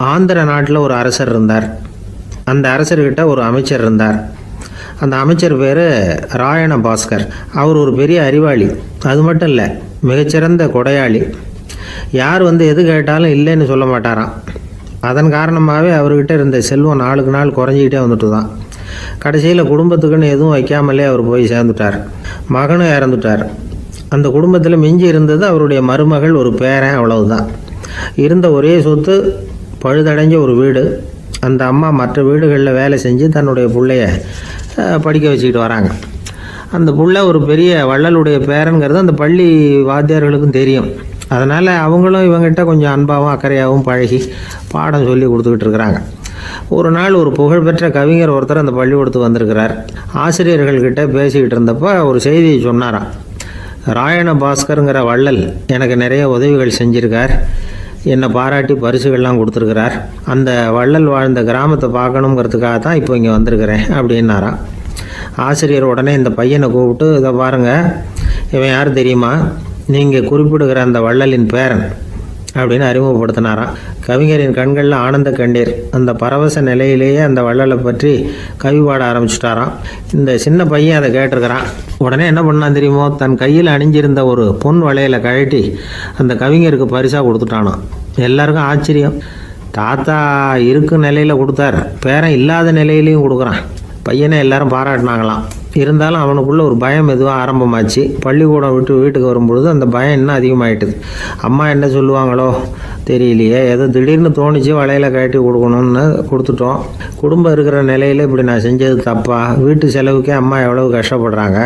ஆந்திர நாட்டில் ஒரு அரசர் இருந்தார். அந்த அரசர்கிட்ட ஒரு அமைச்சர் இருந்தார். அந்த அமைச்சர் பேர் ராயண பாஸ்கர். அவர் ஒரு பெரிய அறிவாளி. அது மட்டும் இல்லை, மிகச்சிறந்த கொடையாளி. யார் எது கேட்டாலும் இல்லைன்னு சொல்ல மாட்டாராம். அதன் காரணமாகவே அவர்கிட்ட இருந்த செல்வம் நாளுக்கு நாள் குறைஞ்சிக்கிட்டே வந்துட்டு தான். கடைசியில் குடும்பத்துக்குன்னு எதுவும் வைக்காமலே அவர் போய் சேர்ந்துட்டார். மகனும் இறந்துட்டார். அந்த குடும்பத்தில் மிஞ்சி இருந்தது அவருடைய மருமகள், ஒரு பேரன், அவ்வளவுதான். இருந்த ஒரே சொத்து பழுதடைஞ்ச ஒரு வீடு. அந்த அம்மா மற்ற வீடுகளில் வேலை செஞ்சு தன்னுடைய பிள்ளைய படிக்க வச்சுக்கிட்டு வராங்க. அந்த புள்ள ஒரு பெரிய வள்ளலுடைய பேரனுங்கிறது அந்த பள்ளி வாத்தியார்களுக்கும் தெரியும். அதனால் அவங்களும் இவங்ககிட்ட கொஞ்சம் அன்பாகவும் அக்கறையாகவும் பழகி பாடம் சொல்லி கொடுத்துக்கிட்டு இருக்கிறாங்க. ஒரு நாள் ஒரு புகழ்பெற்ற கவிஞர் ஒருத்தர் அந்த பள்ளிக்கூடத்துக்கு வந்திருக்கிறார். ஆசிரியர்கள்கிட்ட பேசிக்கிட்டு இருந்தப்போ ஒரு செய்தியை சொன்னாராம். ராயண பாஸ்கருங்கிற வள்ளல் எனக்கு நிறைய உதவிகள் செஞ்சுருக்கார், என்னை பாராட்டி பரிசுகள்லாம் கொடுத்துருக்கிறார். அந்த வள்ளல் வாழ்ந்த கிராமத்தை பார்க்கணுங்கிறதுக்காக தான் இப்போ இங்கே வந்திருக்கிறேன் அப்படின்னாராம். ஆசிரியர் உடனே இந்த பையனை கூப்பிட்டு, இதை பாருங்கள், இவன் யார் தெரியுமா? நீங்கள் குறிப்பிடுகிற அந்த வள்ளலின் பேரன் அப்படின்னு அறிமுகப்படுத்தினாராம். கவிஞரின் கண்களில் ஆனந்த கண்ணீர். அந்த பரவச நிலையிலேயே அந்த வள்ளலை பற்றி கவி பாட ஆரம்பிச்சிட்டாராம். இந்த சின்ன பையன் அதை கேட்டிருக்கிறான். உடனே என்ன பண்ணான் தெரியுமோ? தன் கையில் அணிஞ்சிருந்த ஒரு பொன் வளையலை கழட்டி அந்த கவிஞருக்கு பரிசாக கொடுத்துட்டானான். எல்லாருக்கும் ஆச்சரியம். தாத்தா இருக்கும் நிலையில் கொடுத்தார், பேரன் இல்லாத நிலையிலையும் கொடுக்குறான். பையனை எல்லாரும் பாராட்டினாங்களாம். இருந்தாலும் அவனுக்குள்ளே ஒரு பயம் எதுவும் ஆரம்பமாச்சு. பள்ளிக்கூடம் விட்டு வீட்டுக்கு வரும்பொழுது அந்த பயம் இன்னும் அதிகமாகிட்டுது. அம்மா என்ன சொல்லுவாங்களோ தெரியலையே, ஏதோ திடீர்னு தோணிச்சு வளையலை கட்டி கொடுக்கணும்னு கொடுத்துட்டோம். குடும்பம் இருக்கிற நிலையில் இப்படி நான் செஞ்சது தப்பா? வீட்டு செலவுக்கே அம்மா எவ்வளவு கஷ்டப்படுறாங்க,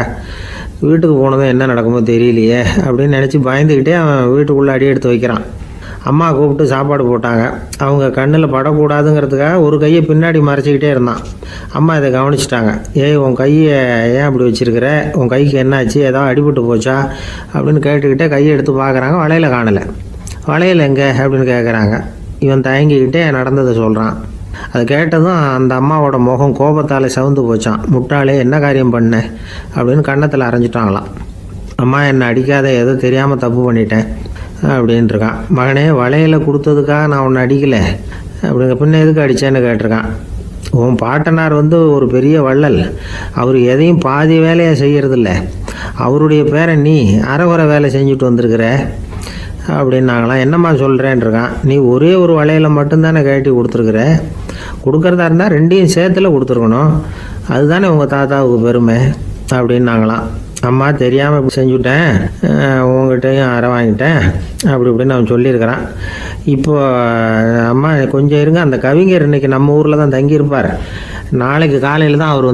வீட்டுக்கு போனதும் என்ன நடக்குமோ தெரியலையே அப்படின்னு நினச்சி பயந்துக்கிட்டே அவன் வீட்டுக்குள்ளே அடி எடுத்து வைக்கிறான். அம்மா கூப்பிட்டு சாப்பாடு போட்டாங்க. அவங்க கண்ணில் படக்கூடாதுங்கிறதுக்காக ஒரு கையை பின்னாடி மறைச்சிக்கிட்டே இருந்தான். அம்மா இதை கவனிச்சிட்டாங்க. உன் கையை ஏன் அப்படி வச்சிருக்கிற? உன் கைக்கு என்னாச்சு? ஏதாவது அடிபட்டு போச்சா அப்படின்னு கேட்டுக்கிட்டே கையை எடுத்து பார்க்குறாங்க. வளையல காணலை. வளையல் எங்கே அப்படின்னு கேட்குறாங்க. இவன் தயங்கிக்கிட்டே நடந்ததை சொல்கிறான். அது கேட்டதும் அந்த அம்மாவோட முகம் கோபத்தால் சவுந்து போச்சான். முட்டாளே, என்ன காரியம் பண்ண அப்படின்னு கன்னத்தில் அரைஞ்சிட்டாங்களாம். அம்மா, என்னை அடிக்காத, ஏதோ தெரியாமல் தப்பு பண்ணிட்டேன் அப்படின்ட்டுருக்கான். மகனே, வளையலை கொடுத்ததுக்காக நான் உன்னை அடிக்கலை அப்படிங்க, பின்ன எதுக்கு அடித்தேன்னு கேட்டிருக்கான். உன் பாட்டனார் ஒரு பெரிய வள்ளல். அவர் எதையும் பாதி வேலையை செய்கிறதில்ல. அவருடைய பேரை நீ அரைகுறை வேலை செஞ்சுட்டு வந்திருக்கிற அப்படின்னாங்களாம். என்னம்மா சொல்கிறேன்ருக்கான். நீ ஒரே ஒரு வளையலை மட்டும்தானே கட்டி கொடுத்துருக்குற. கொடுக்குறதா இருந்தால் ரெண்டையும் சேர்த்துல கொடுத்துருக்கணும். அதுதானே உங்கள் தாத்தாவுக்கு பெருமை அப்படின்னாங்களாம். அம்மா, தெரியாமல் இப்படி செஞ்சுட்டேன், உங்கள்கிட்டையும் அரை வாங்கிட்டேன் அப்படி இப்படின்னு அவன் சொல்லியிருக்கிறான். இப்போ அம்மா கொஞ்சம் இருங்க, அந்த கவிஞர் இன்றைக்கி நம்ம ஊரில் தான் தங்கியிருப்பார். நாளைக்கு காலையில் தான் அவர்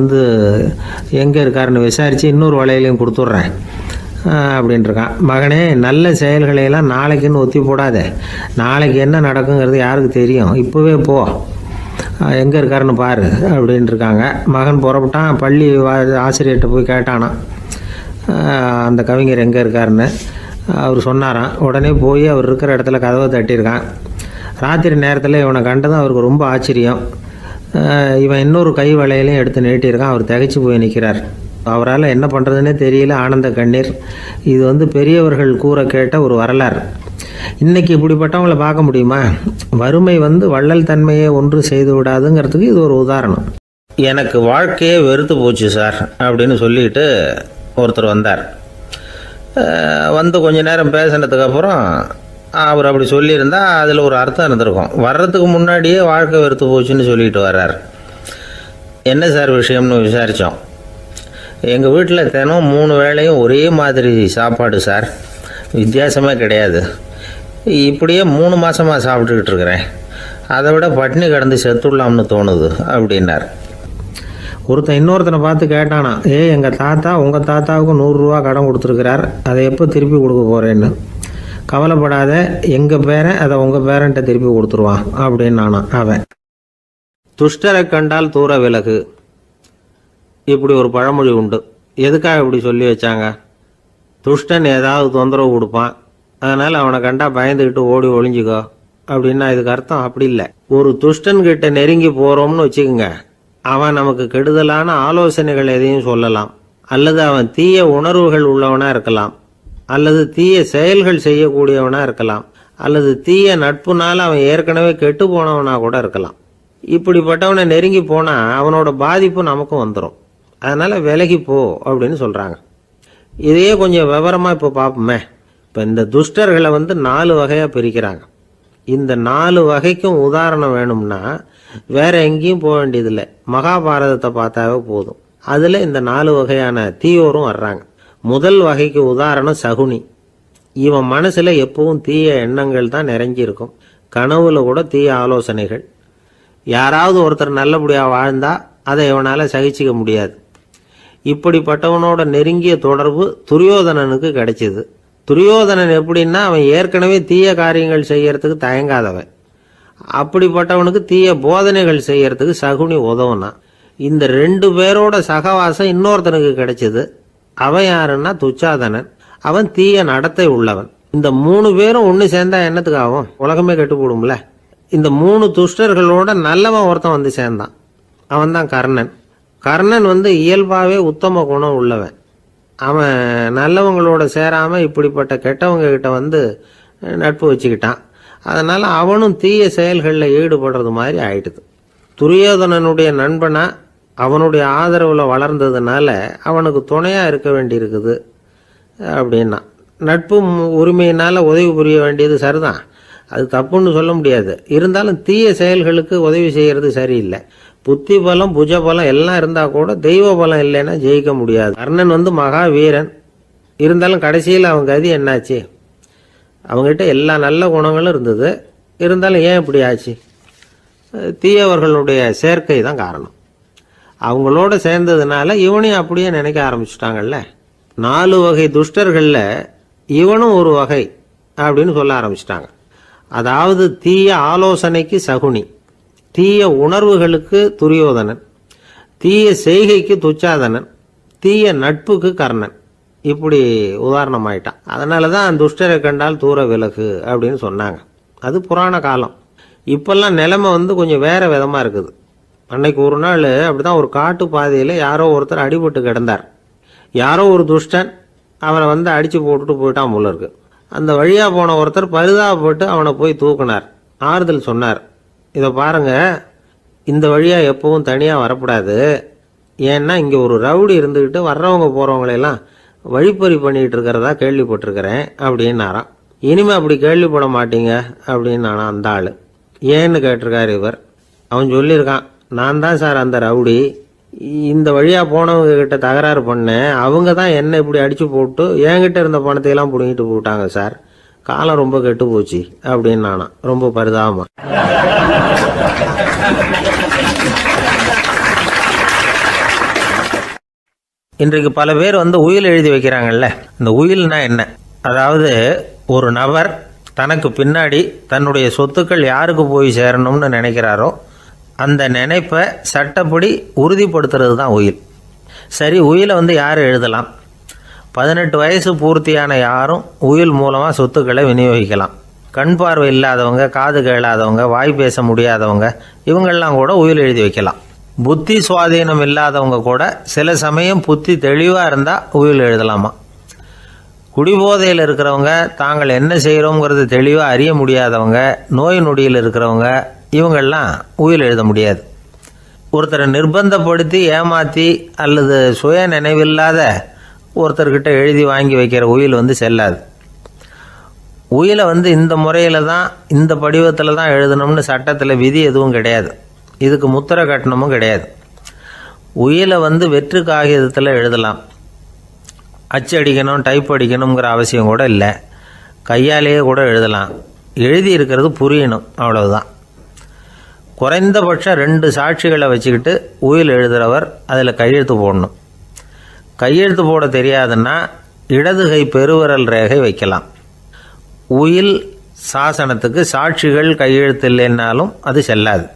எங்கே இருக்காருன்னு விசாரித்து இன்னொரு வளையலையும் கொடுத்துட்றேன் அப்படின்ட்டுருக்கான். மகனே, நல்ல செயல்களையெல்லாம் நாளைக்குன்னு ஒத்தி போடாத. நாளைக்கு என்ன நடக்குங்கிறது யாருக்கு தெரியும்? இப்போவே போ, எங்கே இருக்காருன்னு பாரு அப்படின்ட்டுருக்காங்க. மகன் புறப்பட்டான். பள்ளி ஆசிரியர்கிட்ட போய் கேட்டானா அந்த கவிஞர் எங்கே இருக்காருன்னு. அவர் சொன்னாராம். உடனே போய் அவர் இருக்கிற இடத்துல கதவை தட்டியிருக்கான். ராத்திரி நேரத்தில் இவனை கண்டதும் அவருக்கு ரொம்ப ஆச்சரியம். இவன் இன்னொரு கை வளையலையும் எடுத்து நீட்டியிருக்கான். அவர் திகைச்சு போய் நிற்கிறார். அவரால் என்ன பண்ணுறதுன்னே தெரியல. ஆனந்த கண்ணீர். இது பெரியவர்கள் கூற கேட்ட ஒரு வரலாறு. இன்றைக்கி இப்படிப்பட்டவங்களை பார்க்க முடியுமா? வறுமை வள்ளல் தன்மையை ஒன்று செய்து விடாதுங்கிறதுக்கு இது ஒரு உதாரணம். எனக்கு வாழ்க்கையே வெறுத்து போச்சு சார் அப்படின்னு சொல்லிட்டு ஒருத்தர் வந்தார். கொஞ்ச நேரம் பேசினதுக்கப்புறம் அவர் அப்படி சொல்லியிருந்தால் அதில் ஒரு அர்த்தம் இருந்திருக்கும். வர்றதுக்கு முன்னாடியே வாழ்க்கை வெறுத்து போச்சுன்னு சொல்லிட்டு வர்றார். என்ன சார் விஷயம்னு விசாரித்தோம். எங்கள் வீட்டில் தினம் 3 வேளையும் ஒரே மாதிரி சாப்பாடு சார், வித்தியாசமே கிடையாது. இப்படியே 3 மாதமாக சாப்பிட்டுக்கிட்டு இருக்கிறேன். அதை விட பட்டினி கிடந்து செத்துடலாம்னு தோணுது அப்படின்னார். ஒருத்தன் இன்னொருத்தனை பார்த்து கேட்டானா, எங்கள் தாத்தா உங்கள் தாத்தாவுக்கு 100 ரூபா கடன் கொடுத்துருக்கிறார், அதை எப்போ திருப்பி கொடுக்க போகிறேன்னு. கவலைப்படாத, எங்கள் பேரன் அதை உங்கள் பேரன்ட்ட திருப்பி கொடுத்துருவான் அப்படின்னானா அவன். துஷ்டரை கண்டால் தூர விலகு, இப்படி ஒரு பழமொழி உண்டு. எதுக்காக இப்படி சொல்லி வச்சாங்க? துஷ்டன் ஏதாவது தொந்தரவு கொடுப்பான், அதனால் அவனை கண்டா பயந்துக்கிட்டு ஓடி ஒளிஞ்சிக்கோ அப்படின்னா இதுக்கு அர்த்தம் அப்படி இல்லை. ஒரு துஷ்டன்கிட்ட நெருங்கி போகிறோம்னு வச்சுக்கோங்க, அவன் நமக்கு கெடுதலான ஆலோசனைகள் எதையும் சொல்லலாம், அல்லது அவன் தீய உணர்வுகள் உள்ளவனா இருக்கலாம், அல்லது தீய செயல்கள் செய்யக்கூடியவனா இருக்கலாம். அல்லது தீய நட்புனால அவன் ஏற்கனவே கெட்டு போனவனா கூட இருக்கலாம். இப்படிப்பட்டவனை நெருங்கி போனால் அவனோட பாதிப்பு நமக்கும் வந்துடும். அதனால் விலகி போ அப்படின்னு சொல்கிறாங்க. இதையே கொஞ்சம் விவரமாக இப்போ பார்ப்போமே. இப்போ இந்த துஷ்டர்களை 4 வகையாக பிரிக்கிறாங்க. இந்த 4 வகைக்கும் உதாரணம் வேணும்னா வேற எங்கேயும் போக வேண்டியதில்லை, மகாபாரதத்தை பார்த்தாவே போதும். அதில் இந்த 4 வகையான தீயோரும் வர்றாங்க. முதல் வகைக்கு உதாரணம் சகுனி. இவன் மனசில் எப்பவும் தீய எண்ணங்கள் தான் நிறைஞ்சிருக்கும். கனவுல கூட தீய ஆலோசனைகள். யாராவது ஒருத்தர் நல்லபடியாக வாழ்ந்தா அதை இவனால் சகிச்சிக்க முடியாது. இப்படிப்பட்டவனோட நெருங்கிய தொடர்பு துரியோதனனுக்கு கிடைச்சிது. துரியோதனன் எப்படின்னா அவன் ஏற்கனவே தீய காரியங்கள் செய்யறதுக்கு தயங்காதவன். அப்படிப்பட்டவனுக்கு தீய போதனைகள் செய்யறதுக்கு சகுனி உதவுனா. இந்த 2 பேரோட சகவாசம் இன்னொருத்தனுக்கு கிடைச்சது. அவன் யாருன்னா துச்சாதனன். அவன் தீய நடத்தை உள்ளவன். இந்த 3 பேரும் ஒன்று சேர்ந்தா என்னத்துக்கு ஆகும்? உலகமே கெட்டு போடும்ல. இந்த 3 துஷ்டர்களோட நல்லவன் ஒருத்தன் சேர்ந்தான். அவன் தான் கர்ணன். கர்ணன் இயல்பாகவே உத்தம குணம் உள்ளவன். அவன் நல்லவங்களோட சேராமல் இப்படிப்பட்ட கெட்டவங்க கிட்ட நட்பு வச்சுக்கிட்டான். அதனால் அவனும் தீய செயல்களில் ஈடுபடுறது மாதிரி ஆயிடுது. துரியோதனனுடைய நண்பனா அவனுடைய ஆதரவில் வளர்ந்ததுனால அவனுக்கு துணையாக இருக்க வேண்டியிருக்குது அப்படின்னா. நட்பு உரிமையினால் உதவி புரிய வேண்டியது சரிதான், அது தப்புன்னு சொல்ல முடியாது. இருந்தாலும் தீய செயல்களுக்கு உதவி செய்கிறது சரியில்லை. புத்தி பலம் புஜ பலம் எல்லாம் இருந்தால் கூட தெய்வ பலம் இல்லைன்னா ஜெயிக்க முடியாது. கர்ணன் மகா வீரன். இருந்தாலும் கடைசியில் அவன் கதி என்னாச்சு? அவங்ககிட்ட எல்லா நல்ல குணங்களும் இருந்தது. இருந்தாலும் ஏன் இப்படி ஆச்சு? தீயவர்களுடைய சேர்க்கை தான் காரணம். அவங்களோட சேர்ந்ததுனால இவனையும் அப்படியே நினைக்க ஆரம்பிச்சுட்டாங்கல்ல. 4 வகை துஷ்டர்களில் இவனும் ஒரு வகை அப்படின்னு சொல்ல ஆரம்பிச்சிட்டாங்க. அதாவது தீய ஆலோசனைக்கு சகுனி, தீய உணர்வுகளுக்கு துரியோதனன், தீய செய்கைக்கு துச்சாதனன், தீய நட்புக்கு கர்ணன். இப்படி உதாரணமாயிட்டான். அதனால தான் துஷ்டரை கண்டால் தூர விலகு அப்படின்னு சொன்னாங்க. அது புராண காலம். இப்பெல்லாம் நிலைமை கொஞ்சம் வேற விதமாக இருக்குது. அன்னைக்கு ஒரு நாள் அப்படிதான் ஒரு காட்டு பாதையில் யாரோ ஒருத்தர் அடிபட்டு கிடந்தார். யாரோ ஒரு துஷ்டன் அவனை அடித்து போட்டுட்டு போயிட்டான் போல இருக்கு. அந்த வழியாக போன ஒருத்தர் பரிதாபப்பட்டு அவனை போய் தூக்கினார். ஆறுதல் சொன்னார், இதை பாருங்க, இந்த வழியாக எப்பவும் தனியாக வரக்கூடாது. ஏன்னா இங்கே ஒரு ரவுடி இருந்துக்கிட்டு வர்றவங்க போகிறவங்களெல்லாம் வழிப்பறி பண்ணிகிட்டு இருக்கிறதா கேள்விப்பட்டிருக்கிறேன் அப்படின்னாராம். இனிமேல் அப்படி கேள்விப்பட மாட்டீங்க அப்படின்னு நானா அந்த ஆள். ஏன்னு கேட்டிருக்காரு இவர். அவன் சொல்லியிருக்கான், நான் தான் சார் அந்த ரவுடி. இந்த வழியாக போனவங்க கிட்ட தகராறு பண்ணேன். அவங்க தான் என்னை இப்படி அடித்து போட்டு என்கிட்ட இருந்த பணத்தையெல்லாம் பிடுங்கிட்டு போட்டாங்க சார். காலம் ரொம்ப கெட்டு போச்சு அப்படின்னு நானா ரொம்ப பரிதாபமா. இன்றைக்கு பல பேர் உயில் எழுதி வைக்கிறாங்கல்ல. இந்த உயில்னா என்ன? அதாவது ஒரு நபர் தனக்கு பின்னாடி தன்னுடைய சொத்துக்கள் யாருக்கு போய் சேரணும்னு நினைக்கிறாரோ அந்த நினைப்பை சட்டப்படி உறுதிப்படுத்துறது தான் உயில். சரி, உயிலை யார் எழுதலாம்? 18 வயசு பூர்த்தியான யாரும் உயில் மூலமாக சொத்துக்களை விநியோகிக்கலாம். கண் பார்வை இல்லாதவங்க, காது கேளாதவங்க, வாய் பேச முடியாதவங்க, இவங்கெல்லாம் கூட உயில் எழுதி வைக்கலாம். புத்தி சுவாதீனம் இல்லாதவங்க கூட சில சமயம் புத்தி தெளிவாக இருந்தால் உயில் எழுதலாமா. குடிபோதையில் இருக்கிறவங்க, தாங்கள் என்ன செய்கிறோங்கிறது தெளிவாக அறிய முடியாதவங்க, நோய் நொடியில் இருக்கிறவங்க, இவங்கெல்லாம் உயில் எழுத முடியாது. ஒருத்தரை நிர்பந்தப்படுத்தி ஏமாற்றி அல்லது சுய நினைவில்லாத ஒருத்தர்கிட்ட எழுதி வாங்கி வைக்கிற உயில் செல்லாது. உயிலை இந்த முறையில் தான், இந்த படிவத்தில் தான் எழுதணும்னு சட்டத்தில் விதி எதுவும் கிடையாது. இதுக்கு முத்திரை கட்டணமும் கிடையாது. உயிலை வெற்று காகிதத்தில் எழுதலாம். அச்சு அடிக்கணும், டைப் அடிக்கணுங்கிற அவசியம் கூட இல்லை. கையாலேயே கூட எழுதலாம். எழுதி இருக்கிறது புரியணும், அவ்வளவுதான். குறைந்தபட்சம் 2 சாட்சிகளை வச்சுக்கிட்டு உயில் எழுதுகிறவர் அதில் கையெழுத்து போடணும். கையெழுத்து போட தெரியாதுன்னா இடது கை பெருவிரல் ரேகை வைக்கலாம். உயில் சாசனத்துக்கு சாட்சிகள் கையெழுத்து இல்லைன்னாலும் அது செல்லாது.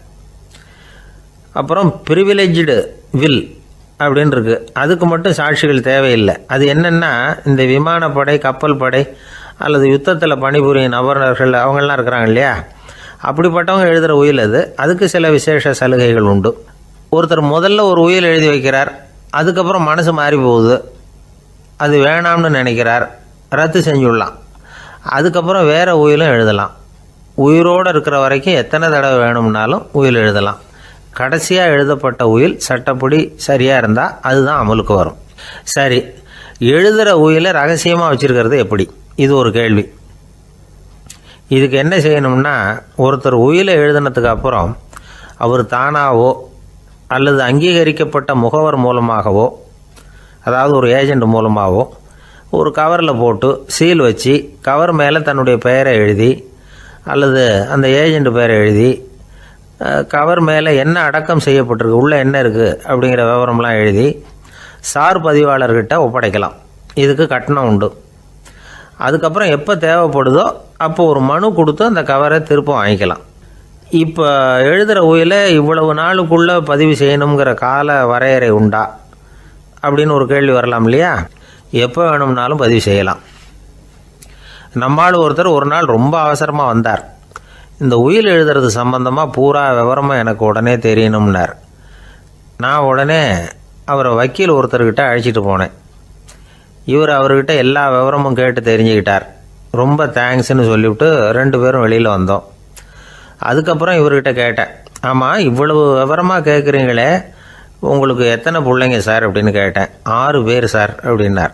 அப்புறம் ப்ரிவிலேஜ்டு வில் அப்படின்னு இருக்கு. அதுக்கு மட்டும் சாட்சிகள் தேவையில்லை. அது என்னென்னா, இந்த விமானப்படை, கப்பல் படை அல்லது யுத்தத்தில் பணிபுரியும் நபர்கள் அவங்கெல்லாம் இருக்கிறாங்க இல்லையா, அப்படிப்பட்டவங்க எழுதுகிற உயில் அது. அதுக்கு சில விசேஷ சலுகைகள் உண்டு. ஒருத்தர் முதல்ல ஒரு உயில் எழுதி வைக்கிறார், அதுக்கப்புறம் மனசு மாறி போகுது, அது வேணாம்னு நினைக்கிறார், ரத்து செஞ்சுடலாம். அதுக்கப்புறம் வேறு உயிலும் எழுதலாம். உயிரோடு இருக்கிற வரைக்கும் எத்தனை தடவை வேணும்னாலும் உயில் எழுதலாம். கடைசியாக எழுதப்பட்ட உயில் சட்டப்படி சரியாக இருந்தால் அதுதான் அமலுக்கு வரும். சரி, எழுதுகிற உயிலை ரகசியமாக வச்சுருக்கிறது எப்படி? இது ஒரு கேள்வி. இதுக்கு என்ன செய்யணும்னா, ஒருத்தர் உயிலை எழுதினதுக்கு அப்புறம் அவர் தானாவோ அல்லது அங்கீகரிக்கப்பட்ட முகவர் மூலமாகவோ, அதாவது ஒரு ஏஜெண்ட் மூலமாகவோ, ஒரு கவரில் போட்டு சீல் வச்சு கவர் மேலே தன்னுடைய பெயரை எழுதி அல்லது அந்த ஏஜெண்ட் பெயரை எழுதி கவர் மேலே என்ன அடக்கம் செய்யப்பட்டிருக்கு, உள்ளே என்ன இருக்குது அப்படிங்கிற விவரம்லாம் எழுதி சார் பதிவாளர்கிட்ட ஒப்படைக்கலாம். இதுக்கு கட்டணம் உண்டு. அதுக்கப்புறம் எப்போ தேவைப்படுதோ அப்போ ஒரு மனு கொடுத்து அந்த கவரை திரும்ப வாங்கிக்கலாம். இப்போ எழுதுகிற உயிலை இவ்வளவு நாளுக்குள்ளே பதிவு செய்யணுங்கிற கால வரையறை உண்டா அப்படின்னு ஒரு கேள்வி வரலாம் இல்லையா? எப்போ வேணும்னாலும் பதிவு செய்யலாம். நம்மால் ஒருத்தர் ஒரு நாள் ரொம்ப அவசரமாக வந்தார். இந்த உயில் எழுதுறது சம்பந்தமாக பூரா விவரமாக எனக்கு உடனே தெரியணும்னார். நான் உடனே அவரை வக்கீல் ஒருத்தர்கிட்ட அழைச்சிட்டு போனேன். இவர் அவர்கிட்ட எல்லா விவரமும் கேட்டு தெரிஞ்சுக்கிட்டார். ரொம்ப தேங்க்ஸ்ன்னு சொல்லிவிட்டு 2 பேரும் வெளியில் வந்தோம். அதுக்கப்புறம் இவர்கிட்ட கேட்டேன், ஆமாம் இவ்வளவு விவரமாக கேட்குறீங்களே, உங்களுக்கு எத்தனை பிள்ளைங்க சார் அப்படின்னு கேட்டேன். 6 பேர் சார் அப்படின்னார்.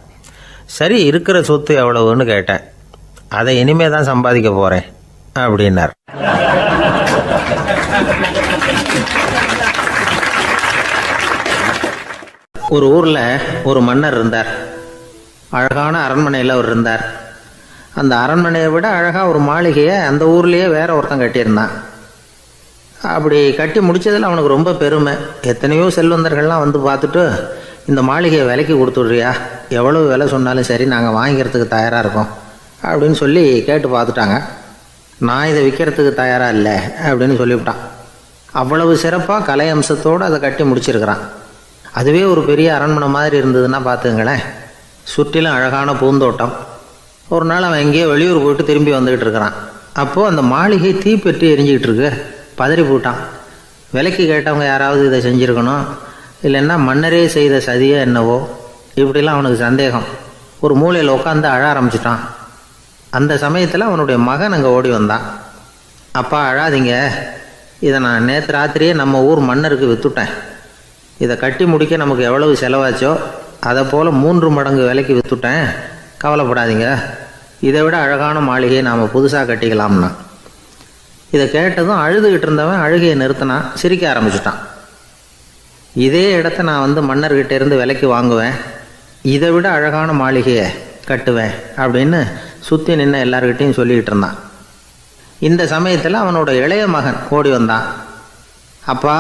சரி, இருக்கிற சொத்து எவ்வளவுன்னு கேட்டேன். அதை இனிமே தான் சம்பாதிக்க போகிறேன் அப்படின்னார். ஒரு ஊரில் ஒரு மன்னர் இருந்தார். அழகான அரண்மனையில் அவர் இருந்தார். அந்த அரண்மனையை விட அழகாக ஒரு மாளிகையை அந்த ஊர்லேயே வேற ஒருத்தன் கட்டியிருந்தான். அப்படி கட்டி முடித்ததில் அவனுக்கு ரொம்ப பெருமை. எத்தனையோ செல்வந்தர்கள்லாம் வந்து பார்த்துட்டு, இந்த மாளிகையை விலைக்கு கொடுத்துட்றியா, எவ்வளவு விலை சொன்னாலும் சரி நாங்கள் வாங்கிக்கிறதுக்கு தயாராக இருக்கோம் அப்படின்னு சொல்லி கேட்டு பார்த்துட்டாங்க. நான் இதை விற்கிறதுக்கு தயாராக இல்லை அப்படின்னு சொல்லிவிட்டான். அவ்வளவு சிறப்பாக கலை அம்சத்தோடு அதை கட்டி முடிச்சிருக்கிறான். அதுவே ஒரு பெரிய அரண்மனை மாதிரி இருந்ததுன்னா பார்த்துங்களேன். சுற்றிலும் அழகான பூந்தோட்டம். ஒரு நாள் அவன் எங்கேயோ வெளியூர் போயிட்டு திரும்பி வந்துக்கிட்டு இருக்கிறான். அப்போது அந்த மாளிகை தீப்பெட்டி எரிஞ்சிக்கிட்டு இருக்கு. பதறி போட்டான். விலைக்கு கேட்டவங்க யாராவது இதை செஞ்சுருக்கணும், இல்லைன்னா மன்னரே செய்த சதியோ என்னவோ, இப்படிலாம் அவனுக்கு சந்தேகம். ஒரு மூலையில் உட்காந்து அழ ஆரம்பிச்சிட்டான். அந்த சமயத்தில் அவனுடைய மகன் அங்கே ஓடி வந்தான். அப்பா அழாதீங்க, இதை நான் நேற்று ராத்திரியே நம்ம ஊர் மன்னருக்கு விற்றுட்டேன். இதை கட்டி முடிக்க நமக்கு எவ்வளவு செலவாச்சோ அதை போல் 3 மடங்கு விலைக்கு விற்றுட்டேன், கவலைப்படாதீங்க. இதை விட அழகான மாளிகையை நாம் புதுசாக கட்டிக்கலாம்னா. இதை கேட்டதும் அழுதுகிட்டு இருந்தவன் அழுகையை நிறுத்தினான், சிரிக்க ஆரம்பிச்சிட்டான். இதே இடத்த நான் வந்து மன்னர்கிட்ட இருந்து விலைக்கு வாங்குவேன், இதை விட அழகான மாளிகையை கட்டுவேன் அப்படின்னு சுற்றி நின்று எல்லார்கிட்டையும் சொல்லிக்கிட்டு இருந்தான். இந்த சமயத்தில் அவனோட இளைய மகன் ஓடி வந்தான். அப்பா,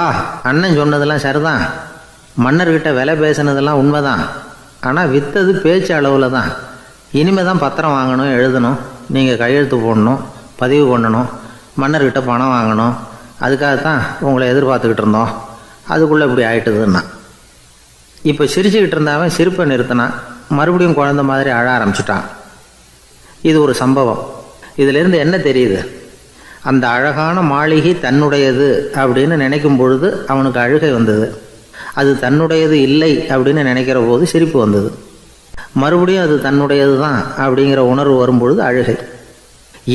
அண்ணன் சொன்னதெல்லாம் சரிதான், மன்னர்கிட்ட விலை பேசினதெல்லாம் உண்மைதான், ஆனால் விற்றது பேச்சு அளவில் தான். இனிமேல் தான் பத்திரம் வாங்கணும், எழுதணும், நீங்கள் கையெழுத்து போடணும், பதிவு பண்ணணும், மன்னர்கிட்ட பணம் வாங்கணும். அதுக்காகத்தான் உங்களை எதிர்பார்த்துக்கிட்டு இருந்தோம். அதுக்குள்ளே இப்படி ஆயிட்டுதுன்னா. இப்போ சிரிச்சுக்கிட்டு இருந்தவன் சிரிப்பை நிறுத்தினான். மறுபடியும் குழந்த மாதிரி அழ ஆரம்பிச்சிட்டான். இது ஒரு சம்பவம். இதிலிருந்து என்ன தெரியுது? அந்த அழகான மாளிகை தன்னுடையது அப்படின்னு நினைக்கும் பொழுது அவனுக்கு அழுகை வந்தது. அது தன்னுடையது இல்லை அப்படின்னு நினைக்கிற போது சிரிப்பு வந்தது. மறுபடியும் அது தன்னுடையது தான் அப்படிங்கிற உணர்வு வரும்பொழுது அழுகை.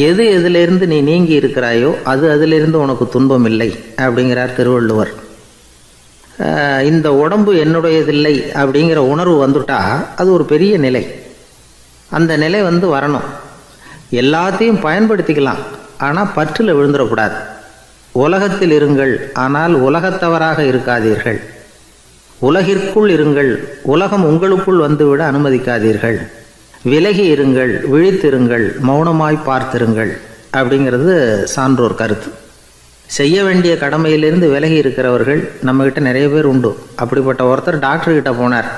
எது எதிலிருந்து நீ நீங்கி இருக்கிறாயோ அது அதிலிருந்து உனக்கு துன்பம் இல்லை அப்படிங்கிறார் திருவள்ளுவர். இந்த உடம்பு என்னுடையதில்லை அப்படிங்கிற உணர்வு வந்துட்டா அது ஒரு பெரிய நிலை. அந்த நிலை வரணும். எல்லாத்தையும் பயன்படுத்திக்கலாம், ஆனால் பற்றில் விழுந்துடக்கூடாது. உலகத்தில் இருங்கள், ஆனால் உலகத்தவராக இருக்காதீர்கள். உலகிற்குள் இருங்கள், உலகம் உங்களுக்குள் வந்துவிட அனுமதிக்காதீர்கள். விலகி இருங்கள், விழித்திருங்கள், மௌனமாய் பார்த்திருங்கள் அப்படிங்கிறது சான்றோர் கருத்து. செய்ய வேண்டிய கடமையிலிருந்து விலகி இருக்கிறவர்கள் நம்மக்கிட்ட நிறைய பேர் உண்டு. அப்படிப்பட்ட ஒருத்தர் டாக்டர்கிட்ட போனார்.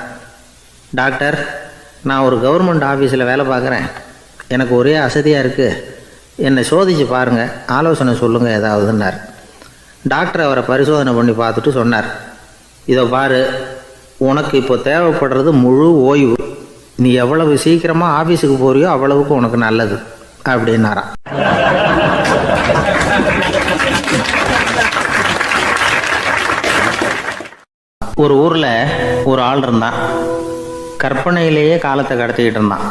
டாக்டர், நான் ஒரு கவர்மெண்ட் ஆஃபீஸில் வேலை பார்க்குறேன், எனக்கு ஒரே அசதியாக இருக்குது, என்னை சோதிச்சு பாருங்கள், ஆலோசனை சொல்லுங்கள் ஏதாவதுன்னார். டாக்டர் அவரை பரிசோதனை பண்ணி பார்த்துட்டு சொன்னார், இதை பாரு, உனக்கு இப்போ தேவைப்படுறது முழு ஓய்வு. நீ எவ்வளவு சீக்கிரமாக ஆஃபீஸுக்கு போறியோ அவ்வளவுக்கு உனக்கு நல்லது அப்படின்னாராம். ஒரு ஊரில் ஒரு ஆள் இருந்தான். கற்பனையிலேயே காலத்தை கடத்திக்கிட்டு இருந்தான்.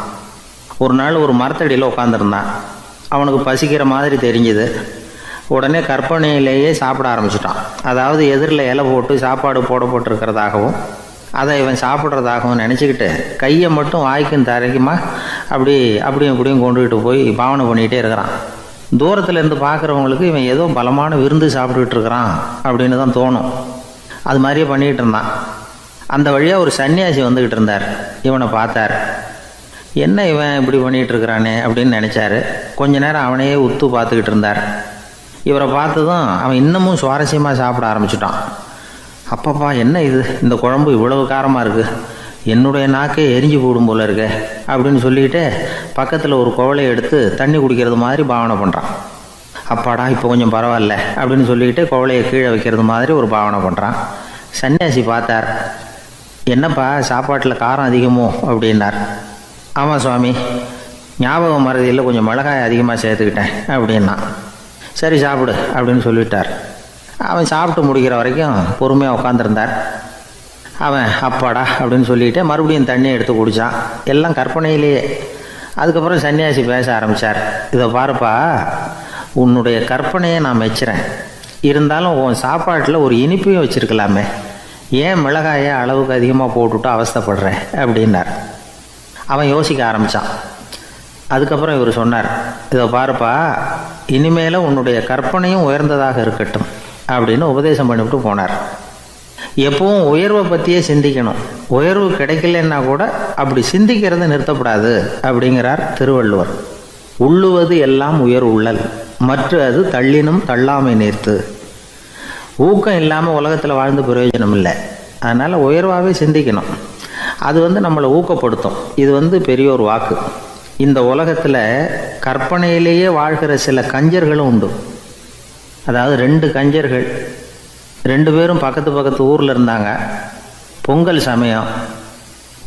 ஒரு நாள் ஒரு மரத்தடியில் உட்காந்துருந்தான். அவனுக்கு பசிக்கிற மாதிரி தெரிஞ்சுது. உடனே கற்பனையிலேயே சாப்பிட ஆரம்பிச்சிட்டான். அதாவது எதிரில் இலை போட்டு சாப்பாடு போடப்பட்டிருக்கிறதாகவும் அதை இவன் சாப்பிட்றதாகவும் நினச்சிக்கிட்டு கையை மட்டும் வாய்க்கும் தரைக்குமா அப்படியும் இப்படியும் கொண்டுகிட்டு போய் பாவனை பண்ணிகிட்டே இருக்கிறான். தூரத்தில் இருந்து பார்க்குறவங்களுக்கு இவன் ஏதோ பலமான விருந்து சாப்பிட்டுக்கிட்டு இருக்கிறான் அப்படின்னு தான் தோணும். அது மாதிரியே பண்ணிக்கிட்டு இருந்தான். அந்த வழியாக ஒரு சன்னியாசி வந்துக்கிட்டு இருந்தார். இவனை பார்த்தார். என்ன இவன் இப்படி பண்ணிகிட்டு இருக்கிறானே அப்படின்னு நினச்சாரு. கொஞ்ச நேரம் அவனையே உத்து பார்த்துக்கிட்டு இருந்தார். இவரை பார்த்ததும் அவன் இன்னமும் சுவாரஸ்யமாக சாப்பிட ஆரம்பிச்சிட்டான். அப்பப்பா, என்ன இது, இந்த குழம்பு இவ்வளவு காரமாக இருக்குது, என்னுடைய நாக்கே எரிஞ்சு போடும் போல இருக்கு அப்படின்னு சொல்லிட்டு பக்கத்தில் ஒரு குவளையை எடுத்து தண்ணி குடிக்கிறது மாதிரி பாவனை பண்ணுறான். அப்பாடா, இப்போ கொஞ்சம் பரவாயில்ல அப்படின்னு சொல்லிட்டு குவளையை கீழே வைக்கிறது மாதிரி ஒரு பாவனை பண்ணுறான். சன்னியாசி பார்த்தார். என்னப்பா, சாப்பாட்டில் காரம் அதிகமோ அப்படின்னார். ஆமாம் சுவாமி, ஞாபகம் மறதியில் கொஞ்சம் மிளகாய் அதிகமாக சேர்த்துக்கிட்டேன் அப்படின்னா. சரி சாப்பிடு அப்படின்னு சொல்லிட்டார். அவன் சாப்பிட்டு முடிக்கிற வரைக்கும் பொறுமையாக உட்காந்துருந்தார். அவன் அப்பாடா அப்படின்னு சொல்லிட்டு மறுபடியும் தண்ணியை எடுத்து குடித்தான். எல்லாம் கற்பனையிலேயே. அதுக்கப்புறம் சன்னியாசி பேச ஆரம்பித்தார். இதை பாருப்பா, உன்னுடைய கற்பனையை நான் மெச்சுறேன். இருந்தாலும் உன் சாப்பாட்டில் ஒரு இனிப்பையும் வச்சுருக்கலாமே, ஏன் மிளகாயை அளவுக்கு அதிகமாக போட்டுவிட்டு அவஸ்தைப்படுறேன் அப்படின்னார். அவன் யோசிக்க ஆரம்பித்தான். அதுக்கப்புறம் இவர் சொன்னார், இதை பாருப்பா, இனிமேல் உன்னுடைய கற்பனையும் உயர்ந்ததாக இருக்கட்டும் அப்படின்னு உபதேசம் பண்ணிவிட்டு போனார். எப்பவும் உயர்வை பற்றியே சிந்திக்கணும். உயர்வு கிடைக்கலன்னா கூட அப்படி சிந்திக்கிறத நிறுத்தப்படாது அப்படிங்கிறார் திருவள்ளுவர். உள்ளுவது எல்லாம் உயர் உள்ளல், மற்ற அது தள்ளினும் தள்ளாமை நேர்த்து. ஊக்கம் இல்லாமல் உலகத்தில் வாழ்ந்து பிரயோஜனம் இல்லை. அதனால் உயர்வாகவே சிந்திக்கணும். அது நம்மளை ஊக்கப்படுத்தும். இது பெரியோர் வாக்கு. இந்த உலகத்தில் கற்பனையிலேயே வாழ்கிற சில கஞ்சர்களும் உண்டு. அதாவது 2 கஞ்சர்கள், 2 பேரும் பக்கத்து ஊரில் இருந்தாங்க. பொங்கல் சமயம்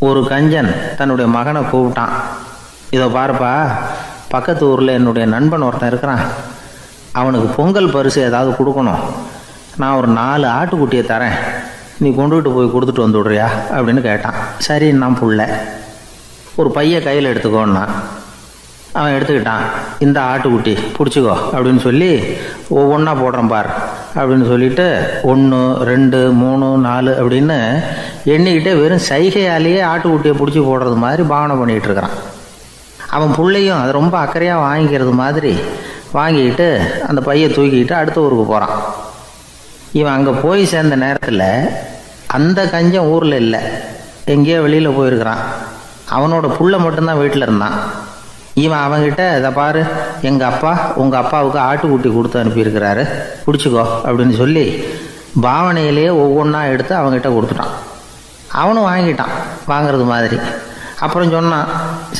ஒரு கஞ்சன் தன்னுடைய மகனை கூப்பிட்டான். இதை பாருப்பா, பக்கத்து ஊரில் என்னுடைய நண்பன் ஒருத்தன் இருக்கிறான், அவனுக்கு பொங்கல் பரிசு ஏதாவது கொடுக்கணும். நான் ஒரு 4 ஆட்டுக்குட்டியை தரேன், நீ கொண்டுகிட்டு போய் கொடுத்துட்டு வந்து விட்றியா அப்படின்னு கேட்டான். சரி, நான் புள்ள ஒரு பைய கையில் எடுத்துக்கோன்னா. அவன் எடுத்துக்கிட்டான். இந்த ஆட்டுக்குட்டி பிடிச்சிக்கோ அப்படின்னு சொல்லி ஒவ்வொன்றா போடுறேன் பார் அப்படின்னு சொல்லிட்டு 1 2 3 4 அப்படின்னு எண்ணிக்கிட்டே வெறும் சைகையாலேயே ஆட்டுக்குட்டியை பிடிச்சி போடுறது மாதிரி பாவனை பண்ணிகிட்டு இருக்கிறான். அவன் பிள்ளையும் அதை ரொம்ப அக்கறையாக வாங்கிக்கிறது மாதிரி வாங்கிக்கிட்டு அந்த பையை தூக்கிக்கிட்டு அடுத்த ஊருக்கு போகிறான். இவன் அங்கே போய் சேர்ந்த நேரத்தில் அந்த கஞ்சன் ஊரில் இல்லை, எங்கேயோ வெளியில் போயிருக்கிறான். அவனோட புள்ள மட்டும்தான் வீட்டில் இருந்தான். இவன் அவன்கிட்ட, இதை பாரு, எங்கள் அப்பா உங்கள் அப்பாவுக்கு ஆட்டுக்குட்டி கொடுத்து அனுப்பியிருக்கிறாரு, பிடிச்சிக்கோ அப்படின்னு சொல்லி பாவனையிலேயே ஒவ்வொன்றா எடுத்து அவங்ககிட்ட கொடுத்துட்டான். அவனும் வாங்கிட்டான் வாங்கிறது மாதிரி. அப்புறம் சொன்னான்,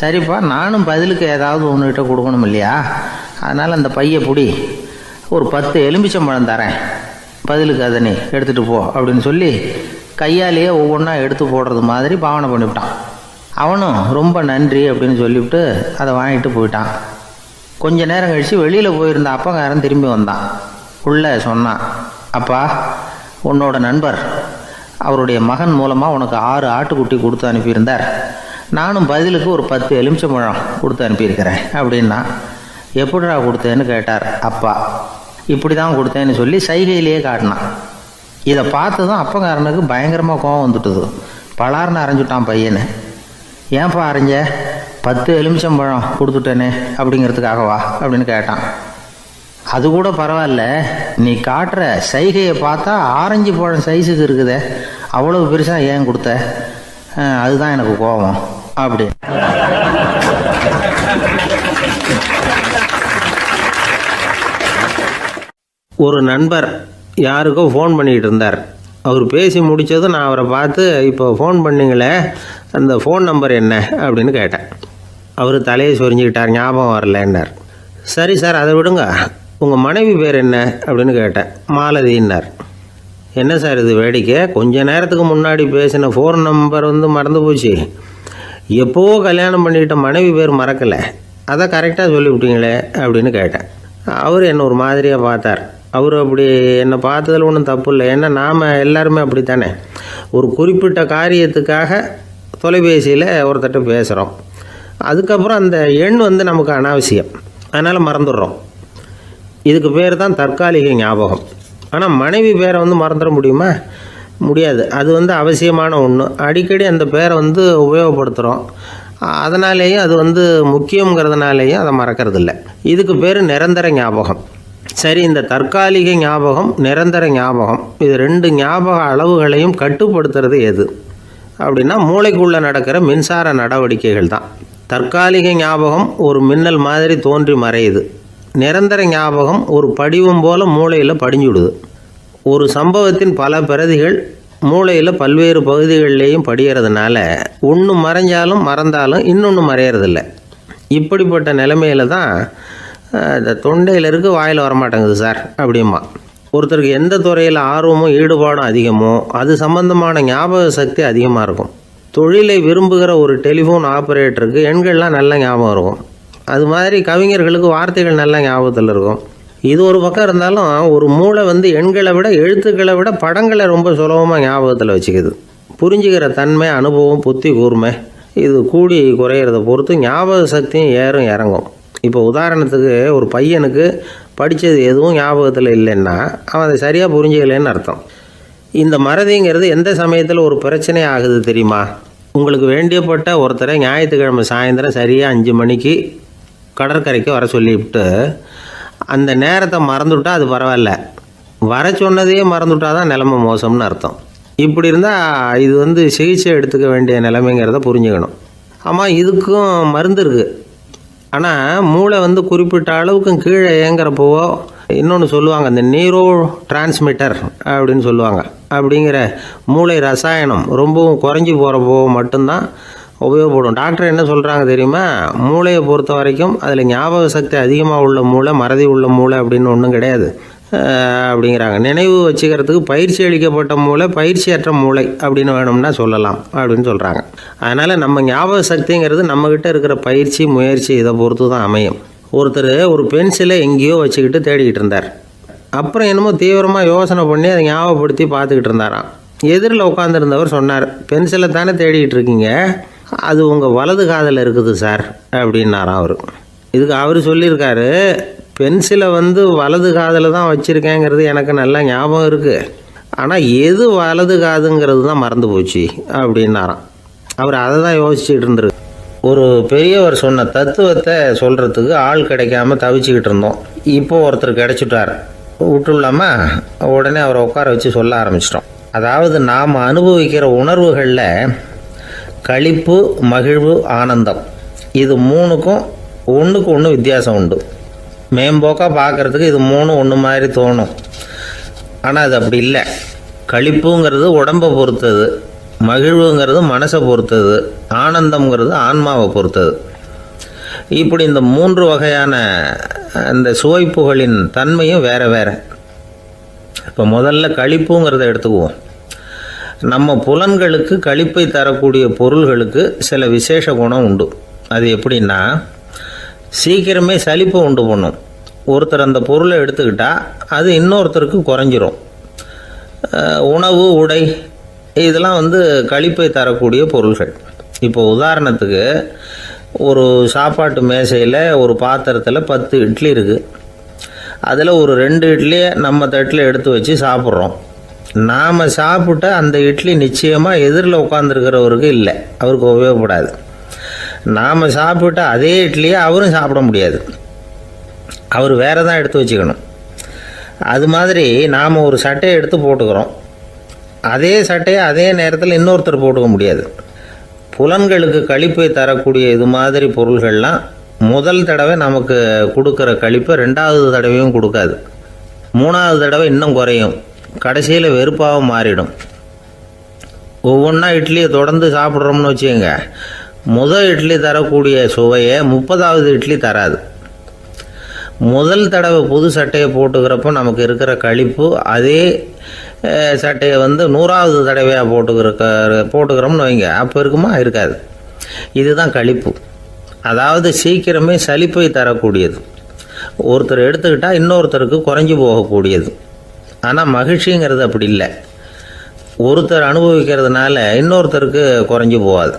சரிப்பா, நானும் பதிலுக்கு ஏதாவது ஒன்றுகிட்ட கொடுக்கணும் இல்லையா, அதனால் அந்த பையை பிடி, ஒரு 10 எலுமிச்சம்பழம் தரேன், பதிலுக்கு அதை நீ எடுத்துகிட்டு போ அப்படின்னு சொல்லி கையாலேயே ஒவ்வொன்றா எடுத்து போடுறது மாதிரி பாவனை பண்ணிவிட்டான். அவனும் ரொம்ப நன்றி அப்படின்னு சொல்லிவிட்டு அதை வாங்கிட்டு போயிட்டான். கொஞ்ச நேரம் கழித்து வெளியில் போயிருந்த அப்பங்காரன் திரும்பி வந்தான். உள்ள சொன்னான், அப்பா, உன்னோட நண்பர் அவருடைய மகன் மூலமாக உனக்கு 6 ஆட்டுக்குட்டி கொடுத்து அனுப்பியிருந்தார், நானும் பதிலுக்கு ஒரு 10 எலுமிச்சம்பழம் கொடுத்து அனுப்பியிருக்கிறேன் அப்படின்னா. எப்படிடா கொடுத்தேன்னு கேட்டார் அப்பா. இப்படி தான் கொடுத்தேன்னு சொல்லி சைகையிலேயே காட்டினான். இதை பார்த்ததும் அப்பங்காரனுக்கு பயங்கரமாக கோபம் வந்துட்டுது. பலார்னு அரைஞ்சுட்டான் பையனை. ஏன்ப்பா அரைஞ்ச, 10 எலுமிச்சம்பழம் கொடுத்துட்டேனே அப்படிங்கிறதுக்காகவா அப்படின்னு கேட்டான். அது கூட பரவாயில்ல, நீ காட்டுற சைகையை பார்த்தா ஆரஞ்சு பழம் சைஸுக்கு இருக்குதே, அவ்வளவு பெருசாக ஏன் கொடுத்த, அதுதான் எனக்கு கோபம் அப்படி. ஒரு நண்பர் யாருக்கோ ஃபோன் பண்ணிகிட்டு இருந்தார். அவர் பேசி முடித்ததும் நான் அவரை பார்த்து, இப்போ ஃபோன் பண்ணிங்களே, அந்த ஃபோன் நம்பர் என்ன அப்படின்னு கேட்டேன். அவர் தலையை சொரிஞ்சுக்கிட்டார். ஞாபகம் வரலன்னார். சரி சார், அதை விடுங்க, உங்கள் மனைவி பேர் என்ன அப்படின்னு கேட்டேன். மாலதின்னார். என்ன சார் இது வேடிக்கை, கொஞ்ச நேரத்துக்கு முன்னாடி பேசின ஃபோன் நம்பர் மறந்து போச்சு, எப்போவோ கல்யாணம் பண்ணிக்கிட்ட மனைவி பேர் மறக்கலை, அதை கரெக்டாக சொல்லிவிட்டீங்களே அப்படின்னு கேட்டேன். அவர் என்னை ஒரு மாதிரியாக பார்த்தார். அவர் அப்படி என்னை பார்த்ததில் ஒன்றும் தப்பு இல்லை, ஏன்னா நாம் எல்லாருமே அப்படி தானே, ஒரு குறிப்பிட்ட காரியத்துக்காக தொலைபேசியில் ஒருத்தட்ட பேசுகிறோம். அதுக்கப்புறம் அந்த எண் வந்து நமக்கு அனாவசியம், அதனால் மறந்துடுறோம். இதுக்கு பேர் தான் தற்காலிக ஞாபகம். ஆனால் மனைவி பேரை வந்து மறந்துட முடியுமா? முடியாது. அது வந்து அவசியமான ஒன்று. அடிக்கடி அந்த பேரை வந்து உபயோகப்படுத்துகிறோம். அதனாலேயும் அது வந்து முக்கியங்கிறதுனாலேயும் அதை மறக்கறதில்ல. இதுக்கு பேர் நிரந்தர ஞாபகம். சரி, இந்த தற்காலிக ஞாபகம், நிரந்தர ஞாபகம், இது 2 ஞாபக அளவுகளையும் கட்டுப்படுத்துறது எது அப்படின்னா மூளைக்குள்ளே நடக்கிற மின்சார நடவடிக்கைகள் தான். தற்காலிக ஞாபகம் ஒரு மின்னல் மாதிரி தோன்றி மறையுது. நிரந்தர ஞாபகம் ஒரு படிவம் போல் மூளையில் படிஞ்சுடுது. ஒரு சம்பவத்தின் பல பிரதிகள் மூளையில் பல்வேறு பகுதிகளிலேயும் படிகிறதுனால ஒன்று மறைஞ்சாலும் மறந்தாலும் இன்னொன்று மறையறதில்ல. இப்படிப்பட்ட நிலைமையில் தான் இந்த தொண்டையில் இருக்கு, வாயில் வரமாட்டேங்குது சார் அப்படிமா. ஒருத்தருக்கு எந்த துறையில் ஆர்வமும் ஈடுபாடும் அதிகமோ அது சம்பந்தமான ஞாபக சக்தி அதிகமாக இருக்கும். தொழிலை விரும்புகிற ஒரு டெலிஃபோன் ஆப்ரேட்டருக்கு எண்கள்லாம் நல்ல ஞாபகம் இருக்கும். அது மாதிரி கவிஞர்களுக்கு வார்த்தைகள் நல்ல ஞாபகத்தில் இருக்கும். இது ஒரு பக்கம் இருந்தாலும் ஒரு மூளை வந்து எண்களை விட எழுத்துக்களை விட படங்களை ரொம்ப சுலபமாக ஞாபகத்தில் வச்சுக்குது. புரிஞ்சுக்கிற தன்மை, அனுபவம், புத்தி கூர்மை இது கூடி குறையிறத பொறுத்து ஞாபக சக்தியும் ஏறும் இறங்கும். இப்போ உதாரணத்துக்கு ஒரு பையனுக்கு படித்தது எதுவும் ஞாபகத்தில் இல்லைன்னா அவன் அதை சரியாக புரிஞ்சுக்கலைன்னு அர்த்தம். இந்த மறதிங்கிறது எந்த சமயத்தில் ஒரு பிரச்சனை ஆகுது தெரியுமா? உங்களுக்கு வேண்டியப்பட்ட ஒருத்தரை ஞாயிற்றுக்கிழமை சாயந்தரம் சரியாக 5 மணிக்கு கடற்கரைக்கு வர சொல்லிவிட்டு அந்த நேரத்தை மறந்துவிட்டா அது பரவாயில்ல, வர சொன்னதையே மறந்துவிட்டா தான் நிலைமை மோசம்னு அர்த்தம். இப்படி இருந்தால் இது வந்து சிகிச்சை எடுத்துக்க வேண்டிய நிலைமைங்கிறத புரிஞ்சுக்கணும். ஆமாம், இதுக்கும் மருந்து இருக்குது. ஆனால் மூளை வந்து குறிப்பிட்ட அளவுக்கும் கீழே இயங்குறப்போவோ இன்னொன்று சொல்லுவாங்க, இந்த நியூரோ டிரான்ஸ்மிட்டர் அப்படின்னு சொல்லுவாங்க. அப்படிங்கிற மூளை ரசாயனம் ரொம்பவும் குறைஞ்சி போகிறப்போ மட்டும்தான் உபயோகப்படும். டாக்டர் என்ன சொல்கிறாங்க தெரியுமா? மூளையை பொறுத்த வரைக்கும் அதில் ஞாபக சக்தி அதிகமாக உள்ள மூளை, மறதி உள்ள மூளை அப்படின்னு ஒன்றும் கிடையாது அப்படிங்கிறாங்க. நினைவு வச்சுக்கிறதுக்கு பயிற்சி அளிக்கப்பட்ட மூளை, பயிற்சியற்ற மூளை அப்படின்னு வேணும்னா சொல்லலாம் அப்படின்னு சொல்கிறாங்க. அதனால் நம்ம ஞாபக சக்திங்கிறது நம்மக்கிட்ட இருக்கிற பயிற்சி, முயற்சி இதை பொறுத்து தான் அமையும். ஒருத்தர் ஒரு பென்சிலை எங்கேயோ வச்சுக்கிட்டு தேடிக்கிட்டு இருந்தார். அப்புறம் என்னமோ தீவிரமாக யோசனை பண்ணி அதை ஞாபகப்படுத்தி பார்த்துக்கிட்டு இருந்தாராம். எதிரில் உட்காந்துருந்தவர் சொன்னார், பென்சிலை தானே தேடிக்கிட்டு இருக்கீங்க, அது உங்கள் வலது காதில் இருக்குது சார் அப்படின்னாராம் அவர். இதுக்கு அவர் சொல்லியிருக்காரு, பென்சிலை வந்து வலது காதில் தான் வச்சுருக்கேங்கிறது எனக்கு நல்லா ஞாபகம் இருக்குது, ஆனால் எது வலது காதுங்கிறது தான் மறந்து போச்சு அப்படின்னாராம். அவர் அதை தான் யோசிச்சுக்கிட்டு இருந்துரு. ஒரு பெரியவர் சொன்ன தத்துவத்தை சொல்கிறதுக்கு ஆள் கிடைக்காம தவிச்சுக்கிட்டு இருந்தோம். இப்போது ஒருத்தர் கிடைச்சிட்டார், விட்டுள்ளாமா உடனே அவரை உட்கார வச்சு சொல்ல ஆரம்பிச்சிட்டோம். அதாவது நாம் அனுபவிக்கிற உணர்வுகளில் களிப்பு, மகிழ்வு, ஆனந்தம் இது 3க்கும் ஒன்றுக்கு ஒன்று வித்தியாசம் உண்டு. மேம்போக்காக பார்க்குறதுக்கு இது 3 ஒன்று மாதிரி தோணும், ஆனால் அது அப்படி இல்லை. களிப்புங்கிறது உடம்பை பொறுத்தது, மகிழ்வுங்கிறது மனசை பொறுத்தது, ஆனந்தம்ங்கிறது ஆன்மாவை பொறுத்தது. இப்படி இந்த 3 வகையான அந்த சுவைப்புகளின் தன்மையும் வேறு வேறு. இப்போ முதல்ல களிப்புங்கிறத எடுத்துக்குவோம். நம்ம புலன்களுக்கு களிப்பை தரக்கூடிய பொருள்களுக்கு சில விசேஷ குணம் உண்டு. அது எப்படின்னா, சீக்கிரமே சலிப்பை உண்டு பண்ணும். ஒருத்தர் அந்த பொருளை எடுத்துக்கிட்டால் அது இன்னொருத்தருக்கு குறைஞ்சிரும். உணவு, உடை இதெல்லாம் வந்து களிப்பை தரக்கூடிய பொருள்கள். இப்போ உதாரணத்துக்கு ஒரு சாப்பாட்டு மேசையில் ஒரு பாத்திரத்தில் 10 இட்லி இருக்குது. அதில் ஒரு 2 இட்லியை நம்ம தட்டில் எடுத்து வச்சு சாப்பிட்றோம். நாம் சாப்பிட்ட அந்த இட்லி நிச்சயமாக எதிரில் உட்காந்துருக்கிறவருக்கு இல்லை, அவருக்கு உபயோகப்படாது. நாம் சாப்பிட்ட அதே இட்லியை அவரும் சாப்பிட முடியாது, அவர் வேறு தான் எடுத்து வச்சுக்கணும். அது மாதிரி நாம் ஒரு சட்டையை எடுத்து போட்டுக்கிறோம், அதே சட்டையை அதே நேரத்தில் இன்னொருத்தர் போட்டுக்க முடியாது. புலன்களுக்கு களிப்பை தரக்கூடிய இது மாதிரி பொருள்கள்லாம் முதல் தடவை நமக்கு கொடுக்குற களிப்பை 2வது தடவையும் கொடுக்காது, 3வது தடவை இன்னும் குறையும், கடைசியில் வெறுப்பாக மாறிடும். ஒவ்வொன்றா இட்லியை தொடர்ந்து சாப்பிட்றோம்னு வச்சுக்கோங்க, முதல் இட்லி தரக்கூடிய சுவையை 30வது இட்லி தராது. முதல் தடவை புது சட்டையை போட்டுக்கிறப்போ நமக்கு இருக்கிற களிப்பு அதே சட்டையை வந்து 100வது தடவையாக போட்டுக்கிறோம்னு வைங்க, அப்போ இருக்குமா? இருக்காது. இதுதான் களிப்பு. அதாவது சீக்கிரமே சலிப்பை தரக்கூடியது. ஒருத்தர் எடுத்துக்கிட்டால் இன்னொருத்தருக்கு குறைஞ்சி போகக்கூடியது. ஆனால் மகிழ்ச்சிங்கிறது அப்படி இல்லை. ஒருத்தர் அனுபவிக்கிறதுனால இன்னொருத்தருக்கு குறைஞ்சி போகாது.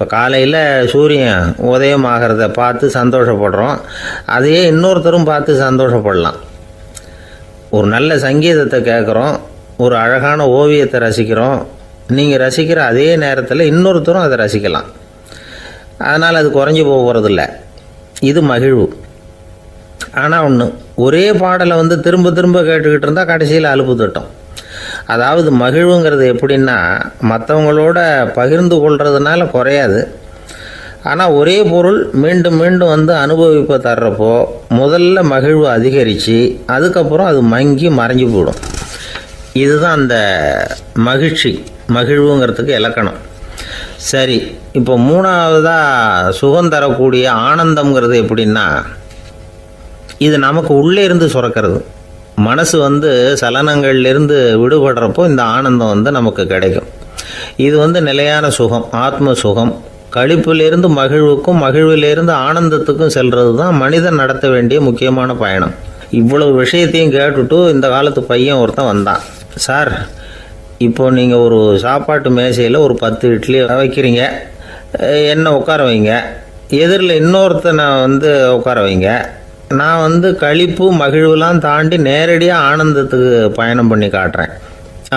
இப்போ காலையில் சூரியன் உதயம் ஆகிறத பார்த்து சந்தோஷப்படுறோம், அதையே இன்னொருத்தரும் பார்த்து சந்தோஷப்படலாம். ஒரு நல்ல சங்கீதத்தை கேட்குறோம், ஒரு அழகான ஓவியத்தை ரசிக்கிறோம், நீங்கள் ரசிக்கிற அதே நேரத்தில் இன்னொருத்தரும் அதை ரசிக்கலாம். அதனால் அது குறைஞ்சி போகிறதில்ல. இது மகிழ்வு. ஆனால் ஒன்று, ஒரே பாடலை திரும்ப திரும்ப கேட்டுக்கிட்டு இருந்தால் கடைசியில் அலுப்பு தட்டும். அதாவது மகிழ்வுங்கிறது எப்படின்னா, மற்றவங்களோட பகிர்ந்து கொள்றதுனால குறையாது. ஆனால் ஒரே பொருள் மீண்டும் மீண்டும் அனுபவிப்ப தர்றப்போ முதல்ல மகிழ்வு அதிகரித்து அதுக்கப்புறம் அது மங்கி மறைஞ்சு போயிடும். இதுதான் அந்த மகிழ்வுங்கிறதுக்கு இலக்கணம். சரி, இப்போ மூணாவதாக சுகம் தரக்கூடிய ஆனந்தம்ங்கிறது எப்படின்னா, இது நமக்கு உள்ளே இருந்து சுரக்கிறது. மனசு சலனங்கள்லேருந்து விடுபடுறப்போ இந்த ஆனந்தம் நமக்கு கிடைக்கும். இது நிலையான சுகம், ஆத்ம சுகம். களிப்பிலிருந்து மகிழ்வுக்கும் மகிழ்விலிருந்து ஆனந்தத்துக்கும் செல்வது தான் மனிதன் நடத்த வேண்டிய முக்கியமான பயணம். இவ்வளவு விஷயத்தையும் கேட்டுட்டு இந்த காலத்து பையன் ஒருத்தன் வந்தான். சார், இப்போது நீங்கள் ஒரு சாப்பாட்டு மேசையில் ஒரு 10 இட்லி வைக்கிறீங்க, என்னை உட்கார வைங்க, எதிரில் இன்னொருத்தனை உட்கார வைங்க. நான் களிப்பு மகிழ்வுலாம் தாண்டி நேரடியாக ஆனந்தத்துக்கு பயணம் பண்ணி காட்டுறேன்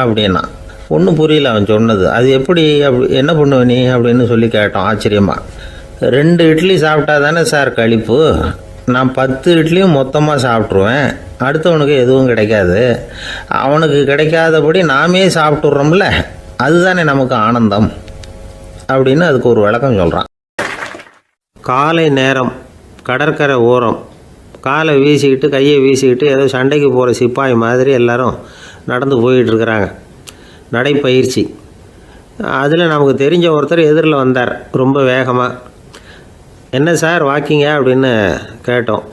அப்படின்னா. ஒன்றும் புரியல அவன் சொன்னது. அது எப்படி, என்ன பண்ணுவ நீ அப்படின்னு சொல்லி கேட்டோம் ஆச்சரியமாக. 2 இட்லி சாப்பிட்டா தானே சார் களிப்பு, நான் 10 இட்லியும் மொத்தமாக சாப்பிட்ருவேன், அடுத்தவனுக்கு எதுவும் கிடைக்காது, அவனுக்கு கிடைக்காதபடி நாமே சாப்பிட்றோம்ல, அதுதானே நமக்கு ஆனந்தம் அப்படின்னு அதுக்கு ஒரு விளக்கம் சொல்கிறான். காலை நேரம், கடற்கரை ஓரம், காலை வீசிக்கிட்டு கையை வீசிக்கிட்டு ஏதோ சண்டைக்கு போகிற சிப்பாய் மாதிரி எல்லோரும் நடந்து போயிட்டுருக்குறாங்க. நடைப்பயிற்சி. அதில் நமக்கு தெரிஞ்ச ஒருத்தர் எதிரில் வந்தார் ரொம்ப வேகமாக. என்ன சார் வாக்கிங்க அப்படின்னு கேட்டோம்.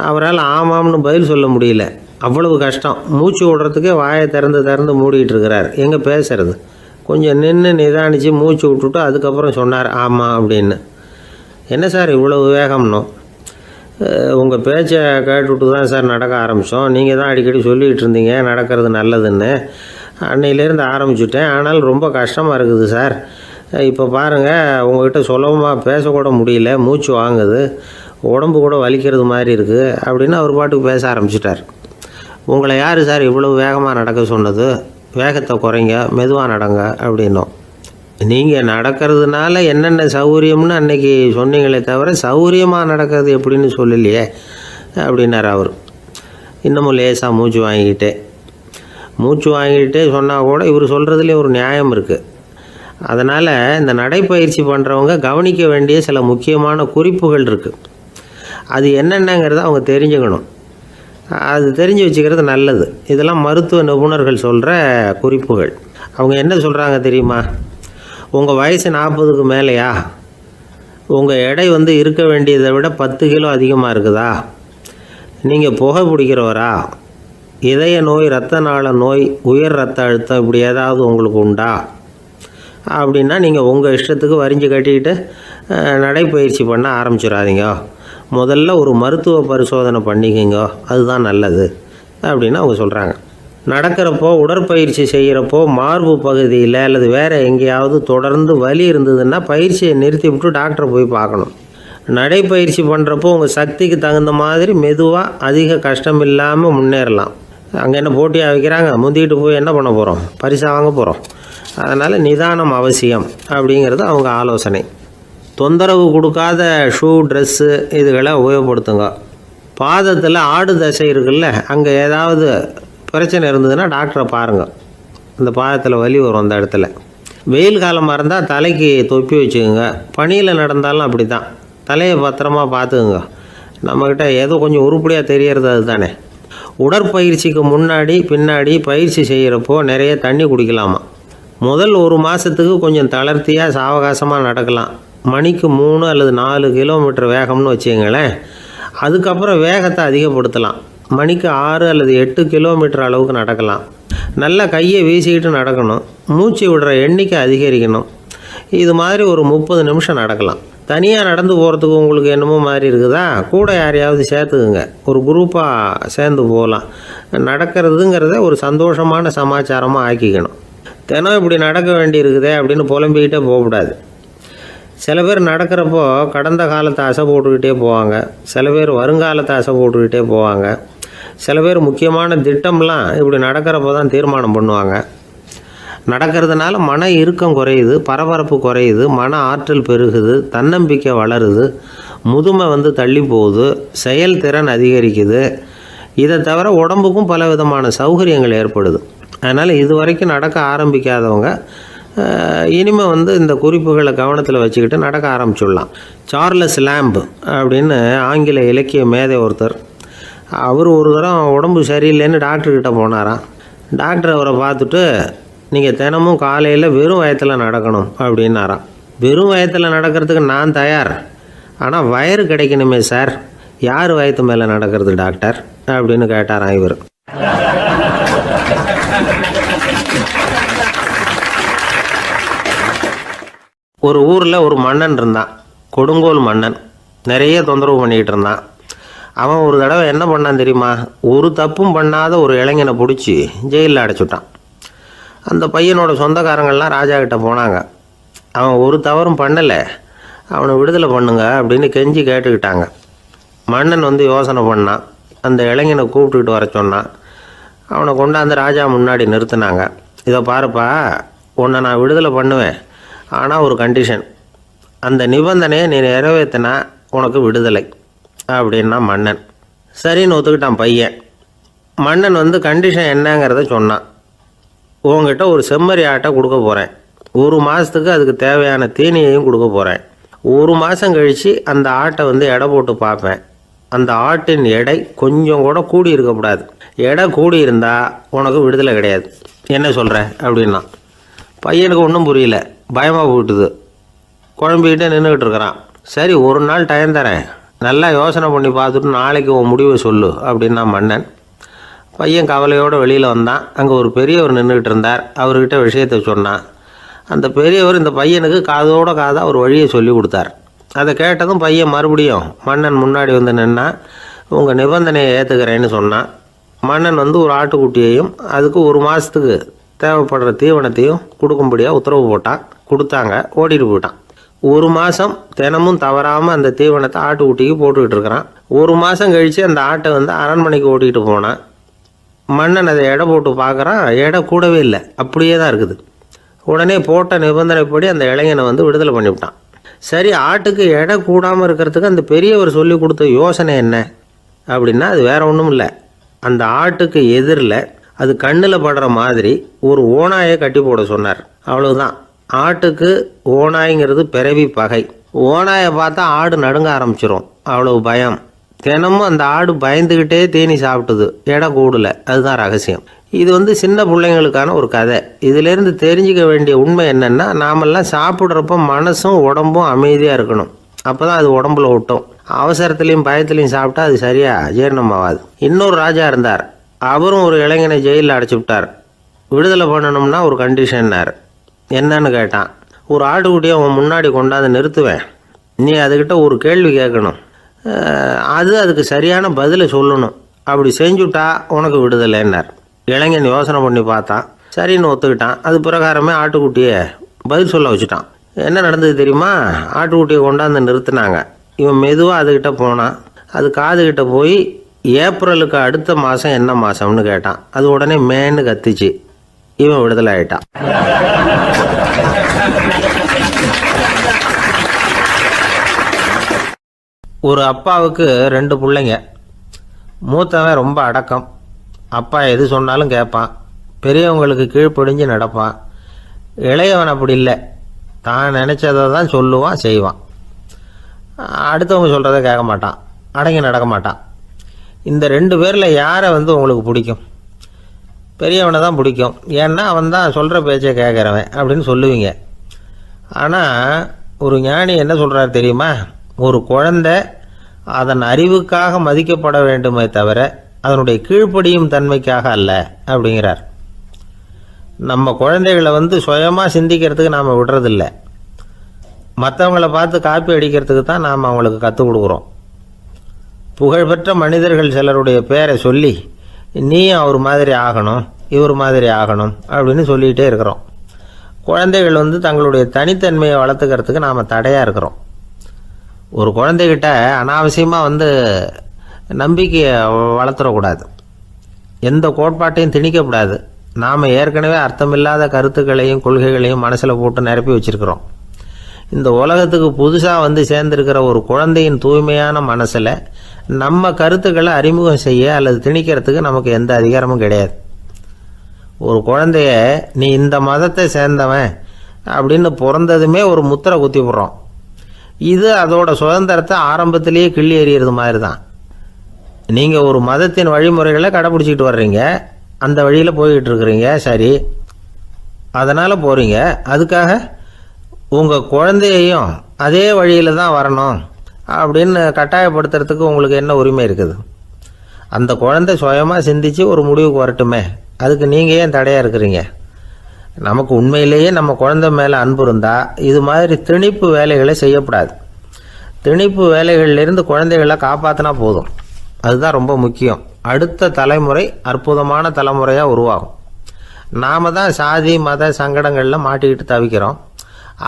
அவரால் ஆமாம்னு பதில் சொல்ல முடியல, அவ்வளவு கஷ்டம். மூச்சு விடுறதுக்கே வாயை திறந்து மூடிகிட்டு இருக்கிறார். எங்கே பேசுறது? கொஞ்சம் நின்று நிதானித்து மூச்சு விட்டுட்டு அதுக்கப்புறம் சொன்னார் ஆமாம் அப்படின்னு. என்ன சார் இவ்வளவு வேகம்னோ? உங்கள் பேச்சை கேட்டுவிட்டு தான் சார் நடக்க ஆரம்பித்தோம். நீங்கள் தான் அடிக்கடி சொல்லிகிட்டு இருந்தீங்க நடக்கிறது நல்லதுன்னு. அன்னையிலேருந்து ஆரம்பிச்சுட்டேன், ஆனால் ரொம்ப கஷ்டமாக இருக்குது சார். இப்போ பாருங்கள், உங்கள்கிட்ட சுலபமாக பேசக்கூட முடியல, மூச்சு வாங்குது, உடம்பு கூட வலிக்கிறது மாதிரி இருக்குது அப்படின்னு அவர் பாட்டுக்கு பேச ஆரம்பிச்சிட்டார். உங்களை யார் சார் இவ்வளவு வேகமாக நடக்க சொன்னது? வேகத்தை குறைங்க, மெதுவாக நடங்க அப்படின்னோம். நீங்கள் நடக்கிறதுனால என்னென்ன சௌகரியம்னு அன்றைக்கி சொன்னீங்களே தவிர சௌகரியமாக நடக்கிறது எப்படின்னு சொல்லலையே அப்படின்னார் அவர். இன்னமும் லேசாக மூச்சு வாங்கிக்கிட்டே சொன்னால் கூட இவர் சொல்கிறதுலே ஒரு நியாயம் இருக்குது. அதனால் இந்த நடைப்பயிற்சி பண்ணுறவங்க கவனிக்க வேண்டிய சில முக்கியமான குறிப்புகள் இருக்குது. அது என்னென்னங்கிறத அவங்க தெரிஞ்சுக்கணும். அது தெரிஞ்சு வச்சுக்கிறது நல்லது. இதெல்லாம் மருத்துவ நிபுணர்கள் சொல்கிற குறிப்புகள். அவங்க என்ன சொல்கிறாங்க தெரியுமா? உங்கள் வயசு 40க்கு மேலேயா? உங்கள் எடை இருக்க வேண்டியதை விட 10 கிலோ அதிகமாக இருக்குதா? நீங்கள் புகை பிடிக்கிறவரா? இதய நோய், இரத்த நாள நோய், உயர் இரத்த அழுத்தம் இப்படி ஏதாவது உங்களுக்கு உண்டா? அப்படின்னா நீங்கள் உங்கள் இஷ்டத்துக்கு வரிஞ்சு கட்டிக்கிட்டு நடைப்பயிற்சி பண்ண ஆரம்பிச்சிடாதீங்க. முதல்ல ஒரு மருத்துவ பரிசோதனை பண்ணிக்கோங்க, அதுதான் நல்லது அப்படின்னு அவங்க சொல்கிறாங்க. நடக்கிறப்போ, உடற்பயிற்சி செய்கிறப்போ மார்பு பகுதியில் அல்லது வேறு எங்கேயாவது தொடர்ந்து வலி இருந்ததுன்னா பயிற்சியை நிறுத்தி விட்டு டாக்டரை போய் பார்க்கணும். நடைப்பயிற்சி பண்ணுறப்போ உங்கள் சக்திக்கு தகுந்த மாதிரி மெதுவாக அதிக கஷ்டம் இல்லாமல் முன்னேறலாம். அங்கே என்ன போட்டியாக வைக்கிறாங்க? முந்திக்கிட்டு போய் என்ன பண்ண போகிறோம்? பரிசாக வாங்க போகிறோம். அதனால் நிதானம் அவசியம் அப்படிங்கிறது அவங்க ஆலோசனை. தொந்தரவு கொடுக்காத ஷூ, ட்ரெஸ்ஸு இதுகளை உபயோகப்படுத்துங்க. பாதத்தில் ஆடு தசை இருக்குல்ல, அங்கே ஏதாவது பிரச்சனை இருந்ததுன்னா டாக்டரை பாருங்கள். அந்த பாதத்தில் வலி வரும் அந்த இடத்துல. வெயில் காலமாக இருந்தால் தலைக்கு தொப்பி வச்சுக்கோங்க. பனியில் நடந்தாலும் அப்படி தான், தலையை பத்திரமா பார்த்துக்குங்க. நம்மக்கிட்ட ஏதோ கொஞ்சம் உருப்படியாக தெரியறது அது தானே. உடற்பயிற்சிக்கு முன்னாடி பின்னாடி பயிற்சி செய்கிறப்போ நிறைய தண்ணி குடிக்கலாமா. முதல் 1 மாதத்துக்கு கொஞ்சம் தளர்த்தியாக சாவகாசமாக நடக்கலாம். மணிக்கு 3 அல்லது 4 கிலோமீட்டர் வேகம்னு வச்சுங்களேன். அதுக்கப்புறம் வேகத்தை அதிகப்படுத்தலாம். மணிக்கு 6 அல்லது 8 கிலோமீட்டர் அளவுக்கு நடக்கலாம். நல்லா கையை வீசிக்கிட்டு நடக்கணும். மூச்சு விடுற எண்ணிக்கை அதிகரிக்கணும். இது மாதிரி ஒரு 30 நிமிஷம் நடக்கலாம். தனியாக நடந்து போகிறதுக்கு உங்களுக்கு என்னமோ மாதிரி இருக்குதா? கூட யாரையாவது சேர்த்துக்குங்க. ஒரு குரூப்பாக சேர்ந்து போகலாம். நடக்கிறதுங்கிறத ஒரு சந்தோஷமான சமாச்சாரமாக ஆக்கிக்கணும். தினம் இப்படி நடக்க வேண்டி இருக்குதே அப்படின்னு புலம்பிக்கிட்டே போகக்கூடாது. சில பேர் நடக்கிறப்போ கடந்த காலத்தை அசை போட்டுக்கிட்டே போவாங்க, சில பேர் வருங்காலத்தை அசை போட்டுக்கிட்டே போவாங்க, சில பேர் முக்கியமான திட்டம்லாம் இப்படி நடக்கிறப்போ தான் தீர்மானம் பண்ணுவாங்க. நடக்கிறதுனால மன இறுக்கம் குறையுது, பரபரப்பு குறையுது, மன ஆற்றல் பெருகுது, தன்னம்பிக்கை வளருது, முதுமை தள்ளி போகுது, செயல்திறன் அதிகரிக்குது. இதை தவிர உடம்புக்கும் பல விதமான சௌகரியங்கள் ஏற்படுது. அதனால் இது வரைக்கும் நடக்க ஆரம்பிக்காதவங்க இனிமேல் இந்த குறிப்புகளை கவனத்தில் வச்சுக்கிட்டு நடக்க ஆரம்பிச்சுடலாம். சார்லஸ் லேம்ப் அப்படின்னு ஆங்கில இலக்கிய மேதை ஒருத்தர், அவர் ஒரு தரம் உடம்பு சரியில்லைன்னு டாக்டர்கிட்ட போனாராம். டாக்டர் அவரை பார்த்துட்டு, நீங்கள் தினமும் காலையில் வெறும் வயத்தில் நடக்கணும் அப்படின்னாராம். வெறும் வயத்தில் நடக்கிறதுக்கு நான் தயார், ஆனால் வயிறு கிடைக்கணுமே சார், யார் வயத்து மேலே நடக்கிறது டாக்டர் அப்படின்னு கேட்டாராம் இவர். ஒரு ஊரில் ஒரு மன்னன் இருந்தான், கொடுங்கோல் மன்னன். நிறைய தொந்தரவு பண்ணிக்கிட்டு இருந்தான். அவன் ஒரு தடவை என்ன பண்ணான் தெரியுமா? ஒரு தப்பும் பண்ணாத ஒரு இளைஞனை பிடிச்சி ஜெயிலில் அடைச்சுட்டான். அந்த பையனோட சொந்தக்காரங்கள்லாம் ராஜா கிட்ட போனாங்க. அவன் ஒரு தவறும் பண்ணலை, அவனை விடுதலை பண்ணுங்க அப்படின்னு கெஞ்சி கேட்டுக்கிட்டாங்க. மன்னன் யோசனை பண்ணான். அந்த இளைஞனை கூப்பிட்டுக்கிட்டு வர சொன்னான். அவனை கொண்டாந்து ராஜா முன்னாடி நிறுத்தினாங்க. இதை பாருப்பா, உன்னை நான் விடுதலை பண்ணுவேன், ஆனால் ஒரு கண்டிஷன், அந்த நிபந்தனையை நீ நிறைவேற்றினா உனக்கு விடுதலை அப்படின்னா மன்னன். சரின்னு ஒத்துக்கிட்டான் பையன். மன்னன் கண்டிஷன் என்னங்கிறத சொன்னான். உங்ககிட்ட ஒரு செம்மறி ஆட்டை கொடுக்க போகிறேன், 1 மாதத்துக்கு அதுக்கு தேவையான தீனியையும் கொடுக்க போகிறேன். 1 மாதம் கழித்து அந்த ஆட்டை எடை போட்டு பார்ப்பேன். அந்த ஆட்டின் எடை கொஞ்சம் கூட கூடி இருக்கக்கூடாது. எடை கூடி இருந்தால் உனக்கு விடுதலை கிடையாது. என்ன சொல்கிற அப்படின்னா. பையனுக்கு ஒன்றும் புரியல, பயமாக போட்டுது. குழம்பிக்கிட்டே நின்றுக்கிட்டு இருக்கிறான். சரி, ஒரு நாள் டைம் தரேன், நல்லா யோசனை பண்ணி பார்த்துட்டு நாளைக்கு உன் முடிவை சொல்லு அப்படின்னா மன்னன். பையன் கவலையோடு வெளியில் வந்தான். அங்கே ஒரு பெரியவர் நின்றுக்கிட்டு இருந்தார். அவர்கிட்ட விஷயத்தை சொன்னான். அந்த பெரியவர் இந்த பையனுக்கு காதோட காதாக ஒரு வழியை சொல்லி கொடுத்தார். அதை கேட்டதும் பையன் மறுபடியும் மன்னன் முன்னாடி நின்னா, உங்கள் நிபந்தனையை ஏற்றுக்கிறேன்னு சொன்னான். மன்னன் ஒரு ஆட்டுக்குட்டியையும் அதுக்கு 1 மாதத்துக்கு தேவைப்படுற தீவனத்தையும் கொடுக்கும்படியாக உத்தரவு போட்டான். கொடுத்தாங்க, ஓடிட்டு போயிட்டான். 1 மாதம் தினமும் தவறாமல் அந்த தீவனத்தை ஆட்டுக்குட்டிக்கு போட்டுக்கிட்டு இருக்கிறான். 1 மாதம் கழித்து அந்த ஆட்டை அரண்மனைக்கு ஓட்டிகிட்டு போனான். மன்னன் அதை எடை போட்டு பார்க்குறான், எடை கூடவே இல்லை, அப்படியே தான் இருக்குது. உடனே போட்ட நிபந்தனைப்படி அந்த இளைஞனை விடுதலை பண்ணிவிட்டான். சரி, ஆட்டுக்கு எடை கூடாமல் இருக்கிறதுக்கு அந்த பெரியவர் சொல்லி கொடுத்த யோசனை என்ன அப்படின்னா, அது வேற ஒன்றும் இல்லை. அந்த ஆட்டுக்கு எதிரில் அது கண்ணில் படுற மாதிரி ஒரு ஓநாயை கட்டி போட சொன்னார். அவ்வளவுதான். ஆட்டுக்கு ஓநாய்ங்கிறது பிறவி பகை. ஓநாயை பார்த்தா ஆடு நடுங்க ஆரம்பிச்சிடும், அவ்வளவு பயம். தினமும் அந்த ஆடு பயந்துக்கிட்டே தீனி சாப்பிட்டுது, எடை கூடலை. அதுதான் ரகசியம். இது சின்ன பிள்ளைங்களுக்கான ஒரு கதை. இதிலேருந்து தெரிஞ்சிக்க வேண்டிய உண்மை என்னென்னா, நாமெல்லாம் சாப்பிட்றப்ப மனசும் உடம்பும் அமைதியாக இருக்கணும். அப்போ தான் அது உடம்புல விட்டோம். அவசரத்துலேயும் பயத்துலேயும் சாப்பிட்டா அது சரியாக ஜீரணமாகாது. இன்னொரு ராஜா இருந்தார். அவரும் ஒரு இளைஞனை ஜெயிலில் அடைச்சி விட்டார். விடுதலை பண்ணணும்னா ஒரு கண்டிஷன்னார். என்னன்னு கேட்டான். ஒரு ஆட்டுக்குட்டியை அவன் முன்னாடி கொண்டாந்து நிறுத்துவேன், நீ அதுக்கிட்ட ஒரு கேள்வி கேட்கணும், அதுக்கு சரியான பதிலை சொல்லணும், அப்படி செஞ்சுட்டா உனக்கு விடுதலைன்னார். இளைஞன் யோசனை பண்ணி பார்த்தான். சரின்னு ஒத்துக்கிட்டான். அது பிரகாரமே ஆட்டுக்குட்டியை பதில் சொல்ல வச்சுட்டான். என்ன நடந்தது தெரியுமா? ஆட்டுக்குட்டியை கொண்டாந்து நிறுத்தினாங்க. இவன் மெதுவாக அதுக்கிட்ட போனான். அது காதுகிட்ட போய் ஏப்ரலுக்கு அடுத்த மாதம் என்ன மாதம்னு கேட்டான். அது உடனே மேன்னு கத்திச்சு. இவன் விடுதலை ஆயிட்டான். ஒரு அப்பாவுக்கு 2 பிள்ளைங்க. மூத்தவன் ரொம்ப அடக்கம். அப்பா எது சொன்னாலும் கேட்பான், பெரியவங்களுக்கு கீழ்ப்படிஞ்சு நடப்பான். இளையவன் அப்படி இல்லை, தான் நினச்சதை தான் சொல்லுவான், செய்வான். அடுத்தவங்க சொல்கிறத கேட்க மாட்டான், அடங்கி நடக்க மாட்டான். இந்த 2 பேரில் யாரை உங்களுக்கு பிடிக்கும்? பெரியவனை தான் பிடிக்கும். ஏன்னா அவன் தான் சொல்கிற பேச்சை கேட்குறவன் அப்படின்னு சொல்லுவீங்க. ஆனால் ஒரு ஞானி என்ன சொல்கிறார் தெரியுமா? ஒரு குழந்தை அதன் அறிவுக்காக மதிக்கப்பட வேண்டுமே தவிர அதனுடைய கீழ்ப்படியும் தன்மைக்காக அல்ல அப்படிங்கிறார். நம்ம குழந்தைகளை சுயமாக சிந்திக்கிறதுக்கு நாம் விடுறதில்லை. மற்றவங்கள பார்த்து காப்பி அடிக்கிறதுக்கு தான் நாம் அவங்களுக்கு கற்றுக் கொடுக்குறோம். புகழ்பெற்ற மனிதர்கள் சிலருடைய பேரை சொல்லி, நீயும் அவர் மாதிரி ஆகணும், இவர் மாதிரி ஆகணும் அப்படின்னு சொல்லிகிட்டே இருக்கிறோம். குழந்தைகள் வந்து தங்களுடைய தனித்தன்மையை வளர்த்துக்கிறதுக்கு நாம் தடையாக இருக்கிறோம். ஒரு குழந்தைகிட்ட அனாவசியமாக வந்து நம்பிக்கையை வளர்த்துடக்கூடாது, எந்த கோட்பாட்டையும் திணிக்கக்கூடாது. நாம் ஏற்கனவே அர்த்தமில்லாத கருத்துக்களையும் கொள்கைகளையும் மனசில் போட்டு நிரப்பி வச்சுருக்கிறோம். இந்த உலகத்துக்கு புதுசாக வந்து சேர்ந்திருக்கிற ஒரு குழந்தையின் தூய்மையான மனசில் நம்ம கருத்துக்களை அறிமுகம் செய்ய அல்லது திணிக்கிறதுக்கு நமக்கு எந்த அதிகாரமும் கிடையாது. ஒரு குழந்தைய நீ இந்த மதத்தை சேர்ந்தவன் அப்படின்னு பிறந்ததுமே ஒரு முத்திரை குத்தி விடுறோம். இது அதோட சுதந்திரத்தை ஆரம்பத்திலேயே கிள்ளி எறிகிறது மாதிரி தான். நீங்கள் ஒரு மதத்தின் வழிமுறைகளை கடைப்பிடிச்சிக்கிட்டு வர்றீங்க, அந்த வழியில் போய்கிட்டு இருக்கிறீங்க, சரி, அதனால் போகிறீங்க. அதுக்காக உங்கள் குழந்தையையும் அதே வழியில் தான் வரணும் அப்படின்னு கட்டாயப்படுத்துறதுக்கு உங்களுக்கு என்ன உரிமை இருக்குது? அந்த குழந்தை சுயமாக சிந்தித்து ஒரு முடிவுக்கு வரட்டுமே, அதுக்கு நீங்கள் ஏன் தடையாக இருக்கிறீங்க? நமக்கு உண்மையிலேயே நம்ம குழந்தை மேலே அன்பு இருந்தால் இது மாதிரி திணிப்பு வேலைகளை செய்யக்கூடாது. திணிப்பு வேலைகளிலிருந்து குழந்தைகளை காப்பாற்றினா போதும். அதுதான் ரொம்ப முக்கியம். அடுத்த தலைமுறை அற்புதமான தலைமுறையாக உருவாகும். நாம் தான் சாதி மத சங்கடங்களில் மாட்டிக்கிட்டு தவிக்கிறோம்.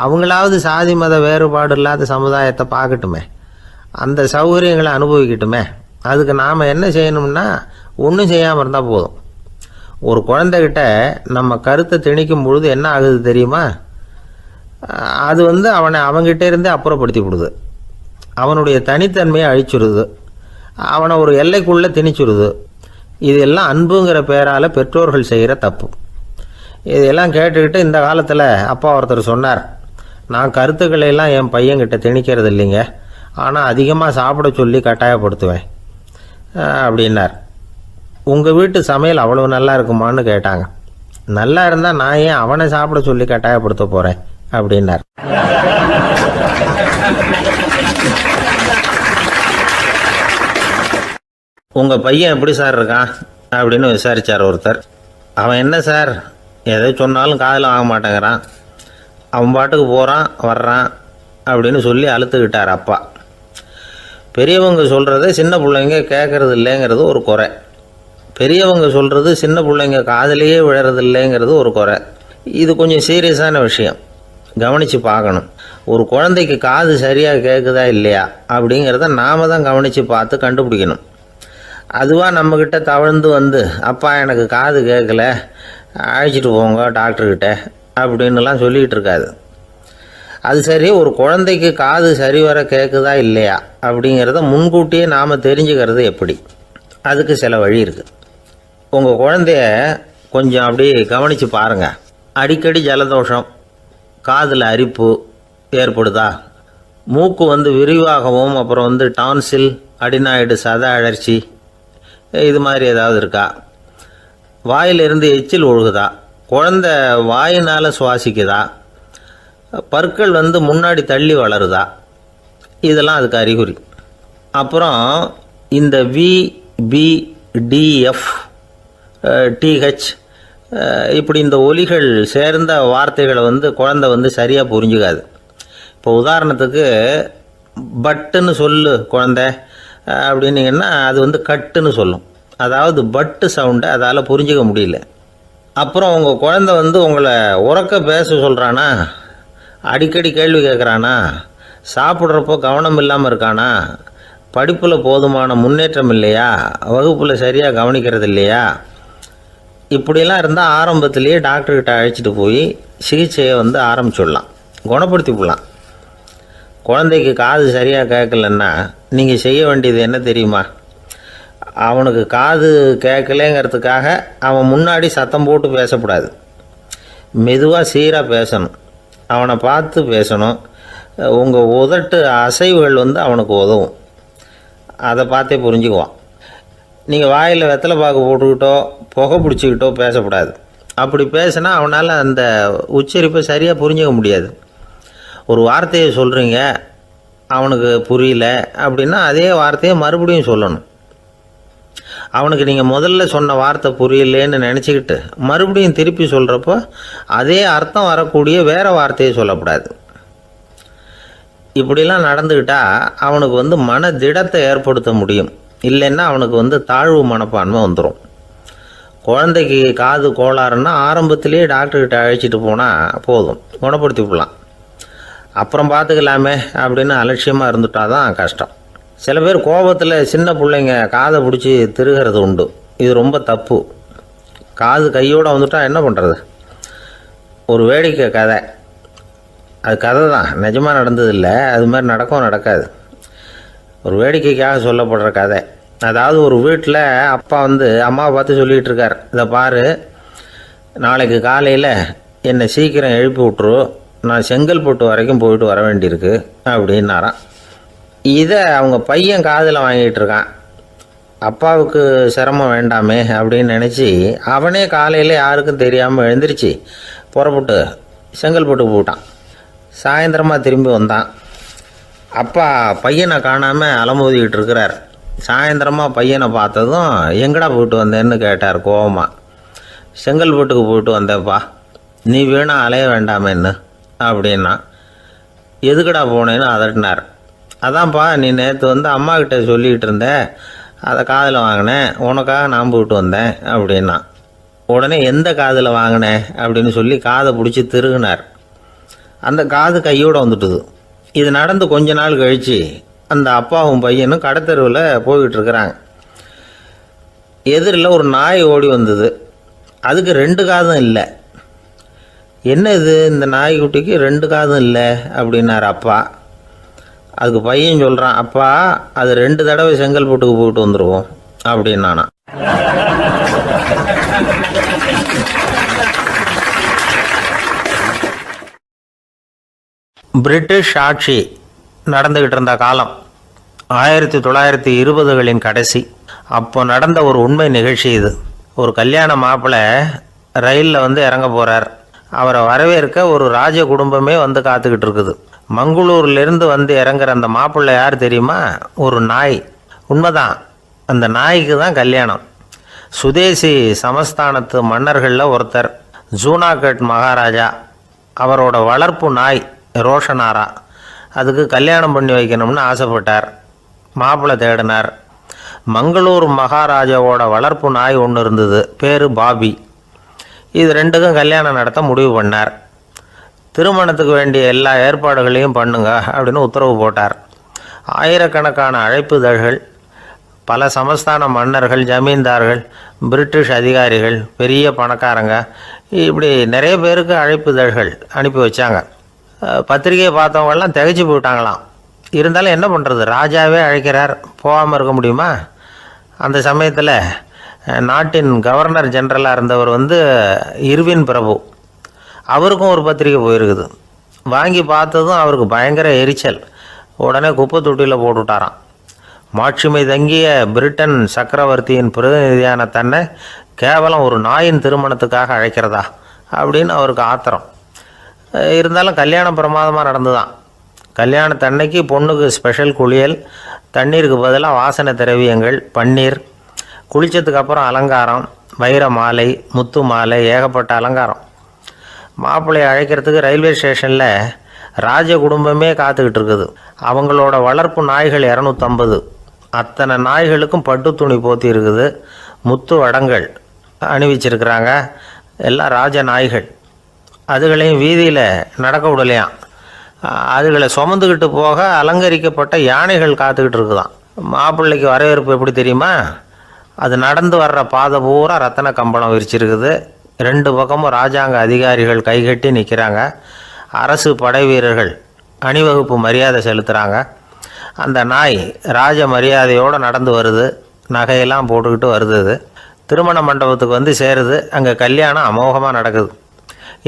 அவங்களாவது சாதி மத வேறுபாடு இல்லாத சமுதாயத்தை பார்க்கட்டுமே, அந்த சௌகரியங்களை அனுபவிக்கட்டுமே. அதுக்கு நாம் என்ன செய்யணும்னா ஒன்றும் செய்யாமல் இருந்தால் போதும். ஒரு குழந்தைகிட்ட நம்ம கருத்தை திணிக்கும் பொழுது என்ன ஆகுது தெரியுமா? அது வந்து அவனை அவங்ககிட்ட இருந்தே அப்புறப்படுத்தி விடுது, அவனுடைய தனித்தன்மையை அழிச்சுடுது, அவனை ஒரு எல்லைக்குள்ளே திணிச்சுடுது. இதெல்லாம் அன்புங்கிற பேரால் பெற்றோர்கள் செய்கிற தப்பு. இதெல்லாம் கேட்டுக்கிட்டு இந்த காலத்தில் அப்பா ஒருத்தர் சொன்னார், நான் கருத்துக்களை எல்லாம் என் பையன்கிட்ட திணிக்கிறது இல்லைங்க, ஆனால் அதிகமாக சாப்பிட சொல்லி கட்டாயப்படுத்துவேன் அப்படின்னார். உங்கள் வீட்டு சமையல் அவ்வளோ நல்லா இருக்குமான்னு கேட்டாங்க. நல்லா இருந்தால் நான் ஏன் அவனை சாப்பிட சொல்லி கட்டாயப்படுத்த போகிறேன் அப்படின்னார். உங்கள் பையன் எப்படி சார் இருக்கான் அப்படின்னு விசாரித்தார் ஒருத்தர். அவன் என்ன சார், எதை சொன்னாலும் காதில் வாங்க மாட்டேங்கிறான், அவன் பாட்டுக்கு போகிறான் வர்றான் அப்படின்னு சொல்லி அழுத்துக்கிட்டார் அப்பா. பெரியவங்க சொல்கிறத சின்ன பிள்ளைங்க கேட்கறது இல்லைங்கிறது ஒரு குறை, பெரியவங்க சொல்கிறது சின்ன பிள்ளைங்க காதலையே விழறது இல்லைங்கிறது ஒரு குறை. இது கொஞ்சம் சீரியஸான விஷயம், கவனித்து பார்க்கணும். ஒரு குழந்தைக்கு காது சரியாக கேட்குதா இல்லையா அப்படிங்கிறத நாம் தான் கவனித்து பார்த்து கண்டுபிடிக்கணும். அதுவாக நம்மக்கிட்ட தவழ்ந்து வந்து அப்பா எனக்கு காது கேட்கல, அழைச்சிட்டு போங்க டாக்டர்கிட்ட அப்படின்னுலாம் சொல்லிக்கிட்டு இருக்காது. அது சரி, ஒரு குழந்தைக்கு காது சரிவர கேட்குதா இல்லையா அப்படிங்கிறத முன்கூட்டியே நாம் தெரிஞ்சுக்கிறது எப்படி? அதுக்கு சில வழி இருக்குது. உங்கள் குழந்தைய கொஞ்சம் அப்படி கவனித்து பாருங்கள். அடிக்கடி ஜலதோஷம், காதில் அரிப்பு ஏற்படுதா, மூக்கு வந்து விரிவாகவும் அப்புறம் வந்து டான்சில், அடினாய்டு, சத அழற்சி, இது மாதிரி ஏதாவது இருக்கா, வாயிலிருந்து எச்சில் ஒழுகுதா, குழந்தை வாயினால் சுவாசிக்குதா, பற்கள் வந்து முன்னாடி தள்ளி வளருதா, இதெல்லாம் அதுக்கு அறிகுறி. அப்புறம் இந்த VBDF TH இப்படி இந்த ஒலிகள் சேர்ந்த வார்த்தைகளை வந்து குழந்தை வந்து சரியாக புரிஞ்சுக்காது. இப்போ உதாரணத்துக்கு பட்டுன்னு சொல்லு குழந்தை அப்படின்னீங்கன்னா அது வந்து கட்டுன்னு சொல்லும். அதாவது பட்டு சவுண்டை அதால் புரிஞ்சிக்க முடியல. அப்புறம் உங்கள் குழந்தை வந்து உங்களை உறக்க பேச சொல்கிறானா, அடிக்கடி கேள்வி கேட்குறானா, சாப்பிட்றப்போ கவனம் இல்லாமல் இருக்கானா, படிப்பில் போதுமான முன்னேற்றம் இல்லையா, வகுப்பில் சரியாக கவனிக்கிறது இல்லையா, இப்படிலாம் இருந்தால் ஆரம்பத்திலேயே டாக்டர்கிட்ட அழைச்சிட்டு போய் சிகிச்சையை வந்து ஆரம்பிச்சுடலாம், குணப்படுத்தி விடலாம். குழந்தைக்கு காது சரியாக கேட்கலன்னா நீங்கள் செய்ய வேண்டியது என்ன தெரியுமா? அவனுக்கு காது கேட்கலேங்கிறதுக்காக அவன் முன்னாடி சத்தம் போட்டு பேசக்கூடாது. மெதுவாக சீராக பேசணும், அவனை பார்த்து பேசணும். உங்கள் உதட்டு அசைவுகள் வந்து அவனுக்கு உதவும், அதை பார்த்தே புரிஞ்சுக்குவான். நீங்கள் வாயில் வெத்தலை பாக்கு போட்டுக்கிட்டோ புகை பிடிச்சிக்கிட்டோ பேசக்கூடாது. அப்படி பேசினா அவனால் அந்த உச்சரிப்பை சரியாக புரிஞ்சிக்க முடியாது. ஒரு வார்த்தையை சொல்கிறீங்க, அவனுக்கு புரியல அப்படின்னா அதே வார்த்தையை மறுபடியும் சொல்லணும். அவனுக்கு நீங்கள் முதல்ல சொன்ன வார்த்தை புரியலேன்னு நினச்சிக்கிட்டு மறுபடியும் திருப்பி சொல்கிறப்போ அதே அர்த்தம் வரக்கூடிய வேறு வார்த்தையை சொல்லக்கூடாது. இப்படிலாம் நடந்துக்கிட்டால் அவனுக்கு வந்து மன திடத்தை ஏற்படுத்த முடியும். இல்லைன்னா அவனுக்கு வந்து தாழ்வு மனப்பான்மை வந்துடும். குழந்தைக்கு காது கோளாறுன்னா ஆரம்பத்திலேயே டாக்டர்கிட்ட அழைச்சிட்டு போனால் போதும், குணப்படுத்தி விடலாம். அப்புறம் பார்த்துக்கலாமே அப்படின்னு அலட்சியமாக இருந்துட்டால் தான் கஷ்டம். சில பேர் கோபத்தில் சின்ன பிள்ளைங்க காதை பிடிச்சி திருகிறது உண்டு. இது ரொம்ப தப்பு. காது கையோடு வந்துட்டால் என்ன பண்ணுறது? ஒரு வேடிக்கை கதை, அது கதை தான், நிஜமாக நடந்ததில்லை, அது மாதிரி நடக்கவும் நடக்காது. ஒரு வேடிக்கைக்காக சொல்லப்படுற கதை. அதாவது ஒரு வீட்டில் அப்பா அம்மாவை பார்த்து சொல்லிகிட்டு இருக்கார், இதை பாரு, நாளைக்கு காலையில் என்னை சீக்கிரம் எழுப்பி விட்ரு, நான் செங்கல்பட்டு வரைக்கும் போயிட்டு வர வேண்டியிருக்கு அப்படின்னாராம். இதை அவங்க பையன் காதில் வாங்கிட்டு இருக்கான். அப்பாவுக்கு சிரமம் வேண்டாமே அப்படின்னு நினச்சி அவனே காலையில் யாருக்கும் தெரியாமல் எழுந்திரிச்சு புறப்பட்டு செங்கல்பட்டுக்கு போட்டான். சாயந்தரமாக திரும்பி வந்தான். அப்பா பையனை காணாமல் அலமோதிக்கிட்டு இருக்கிறார். சாயந்தரமாக பையனை பார்த்ததும் எங்கடா போயிட்டு வந்தேன்னு கேட்டார் கோவமாக. செங்கல்பட்டுக்கு போயிட்டு வந்தேப்பா, நீ வேணா அலைய வேண்டாமேன்னு அப்படின்னா. எதுக்கடா போனேன்னு அதட்டினார். அதான்ப்பா, நீ நேற்று அம்மாக்கிட்ட சொல்லிக்கிட்டு இருந்த, அதை காதில் வாங்கினேன், உனக்காக நான் போயிட்டு வந்தேன் அப்படின்னா. உடனே எந்த காதில் வாங்கினேன் அப்படின்னு சொல்லி காதை பிடிச்சி திருகினார். அந்த காது கையோடு வந்துட்டுது. இது நடந்து கொஞ்ச நாள் கழித்து அந்த அப்பாவும் பையனும் கடத்தெருவில் போய்கிட்டு இருக்கிறாங்க. எதிரில் ஒரு நாய் ஓடி வந்தது. அதுக்கு 2 காதும் இல்லை. என்ன இது, இந்த நாய்க்குட்டிக்கு 2 காதும் இல்லை அப்படின்னார் அப்பா. அதுக்கு பையன் சொல்கிறான், அப்பா அது 2 தடவை செங்கல்பட்டுக்கு போயிட்டு வந்துடுவோம் அப்படின்னானா. பிரிட்டிஷ் ஆட்சி நடந்துக்கிட்டு இருந்த காலம் 1920களின் கடைசி. அப்போ நடந்த ஒரு உண்மை நிகழ்ச்சி இது. ஒரு கல்யாண மாப்பிள்ளை ரயிலில் இறங்க போகிறார். அவரை வரவேற்க ஒரு ராஜ குடும்பமே காத்துக்கிட்டு இருக்குது. மங்களூர்லேருந்து இறங்குற அந்த மாப்பிள்ளை யார் தெரியுமா? ஒரு நாய். உண்மைதான், அந்த நாய்க்கு தான் கல்யாணம். சுதேசி சமஸ்தானத்து மன்னர்களில் ஒருத்தர் ஜூனாகட் மகாராஜா. அவரோட வளர்ப்பு நாய் ரோஷனாரா. அதுக்கு கல்யாணம் பண்ணி வைக்கணும்னு ஆசைப்பட்டார். மாப்பிள்ளை தேடினார். மங்களூர் மகாராஜாவோட வளர்ப்பு நாய் ஒன்று இருந்தது, பேர் பாபி. இது 2க்கும் கல்யாணம் நடத்த முடிவு பண்ணார். திருமணத்துக்கு வேண்டிய எல்லா ஏற்பாடுகளையும் பண்ணுங்க அப்படின்னு உத்தரவு போட்டார். ஆயிரக்கணக்கான அழைப்புதழ்கள், பல சமஸ்தான மன்னர்கள், ஜமீன்தார்கள், பிரிட்டிஷ் அதிகாரிகள், பெரிய பணக்காரங்க, இப்படி நிறைய பேருக்கு அழைப்புதழ்கள் அனுப்பி வச்சாங்க. பத்திரிகையை பார்த்தவங்கெல்லாம் திகைச்சு போயிட்டாங்களாம். இருந்தாலும் என்ன பண்ணுறது, ராஜாவே அழைக்கிறார், போகாமல் இருக்க முடியுமா? அந்த சமயத்தில் நாட்டின் கவர்னர் ஜெனரலாக இருந்தவர் இர்வின் பிரபு, அவருக்கும் ஒரு பத்திரிக்கை போயிருக்குது. வாங்கி பார்த்ததும் அவருக்கு பயங்கர எரிச்சல். உடனே குப்பை தொட்டியில் போட்டுவிட்டாராம். மாட்சிமை தங்கிய பிரிட்டன் சக்கரவர்த்தியின் பிரதிநிதியான தன்னை கேவலம் ஒரு நாயின் திருமணத்துக்காக அழைக்கிறதா அப்படின்னு அவருக்கு ஆத்திரம். இருந்தாலும் கல்யாணம் பிரமாதமாக நடந்துதான். கல்யாணத்தன்னைக்கு பொண்ணுக்கு ஸ்பெஷல் குளியல், தண்ணீருக்கு பதிலாக வாசனை திரவியங்கள், பன்னீர், குளித்ததுக்கு அப்புறம் அலங்காரம், வைர மாலை, முத்து மாலை, ஏகப்பட்ட அலங்காரம். மாப்பிள்ளையை அழைக்கிறதுக்கு ரயில்வே ஸ்டேஷனில் ராஜ குடும்பமே காத்துக்கிட்டு இருக்குது. அவங்களோட வளர்ப்பு நாய்கள் 250. அத்தனை நாய்களுக்கும் பட்டு துணி போத்தி இருக்குது. முத்து வடங்கள் அணிவிச்சிருக்கிறாங்க. எல்லாம் ராஜ நாய்கள். அதுகளையும் வீதியில் நடக்க விடலையாம். அதுகளை சுமந்துக்கிட்டு போக அலங்கரிக்கப்பட்ட யானைகள் காத்துக்கிட்டு இருக்குதான். மாப்பிள்ளைக்கு வரவேற்பு எப்படி தெரியுமா? அது நடந்து வர்ற பாதை பூரா ரத்தன கம்பளம் விரிச்சிருக்குது. 2 பக்கமும் ராஜாங்க அதிகாரிகள் கைகட்டி நிற்கிறாங்க. அரசு படை வீரர்கள் அணிவகுப்பு மரியாதை செலுத்துகிறாங்க. அந்த நாய் ராஜ மரியாதையோடு நடந்து வருது. நகையெல்லாம் போட்டுக்கிட்டு வருது. திருமண மண்டபத்துக்கு சேருது. அங்கே கல்யாணம் அமோகமாக நடக்குது.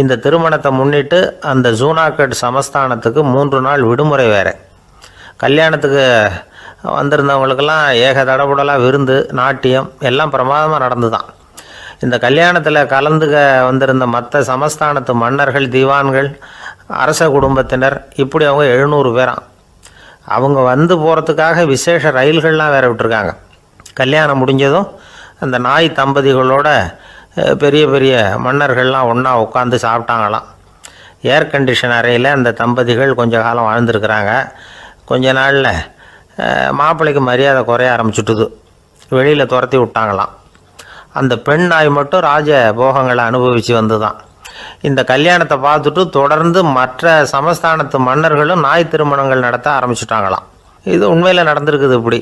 இந்த திருமணத்தை முன்னிட்டு அந்த ஜூனாகட் சமஸ்தானத்துக்கு 3 நாள் விடுமுறை வேறு. கல்யாணத்துக்கு வந்திருந்தவங்களுக்கெல்லாம் ஏக தடபுடலாக விருந்து, நாட்டியம் எல்லாம் பிரமாதமாக நடந்து தான். இந்த கல்யாணத்தில் கலந்துக்க வந்திருந்த மற்ற சமஸ்தானத்து மன்னர்கள், தீவான்கள், அரச குடும்பத்தினர், இப்படி அவங்க 700 பேராம். அவங்க போகிறதுக்காக விசேஷ ரயில்கள்லாம் வேறு விட்டுருக்காங்க. கல்யாணம் முடிஞ்சதும் அந்த நாய் தம்பதிகளோட பெரிய பெரிய மன்னர்கள்லாம் ஒன்றா உட்காந்து சாப்பிட்டாங்களாம். ஏர் கண்டிஷன் அறையில் அந்த தம்பதிகள் கொஞ்ச காலம் வாழ்ந்துருக்குறாங்க. கொஞ்ச நாளில் மாப்பிள்ளைக்கு மரியாதை குறைய ஆரம்பிச்சுட்டுது. வெளியில் துரத்தி விட்டாங்களாம். அந்த பெண் நாய் மட்டும் ராஜ போகங்களை அனுபவித்து வந்து தான். இந்த கல்யாணத்தை பார்த்துட்டு தொடர்ந்து மற்ற சமஸ்தானத்து மன்னர்களும் நாய் திருமணங்கள் நடத்த ஆரம்பிச்சுட்டாங்களாம். இது உண்மையில் நடந்திருக்குது. இப்படி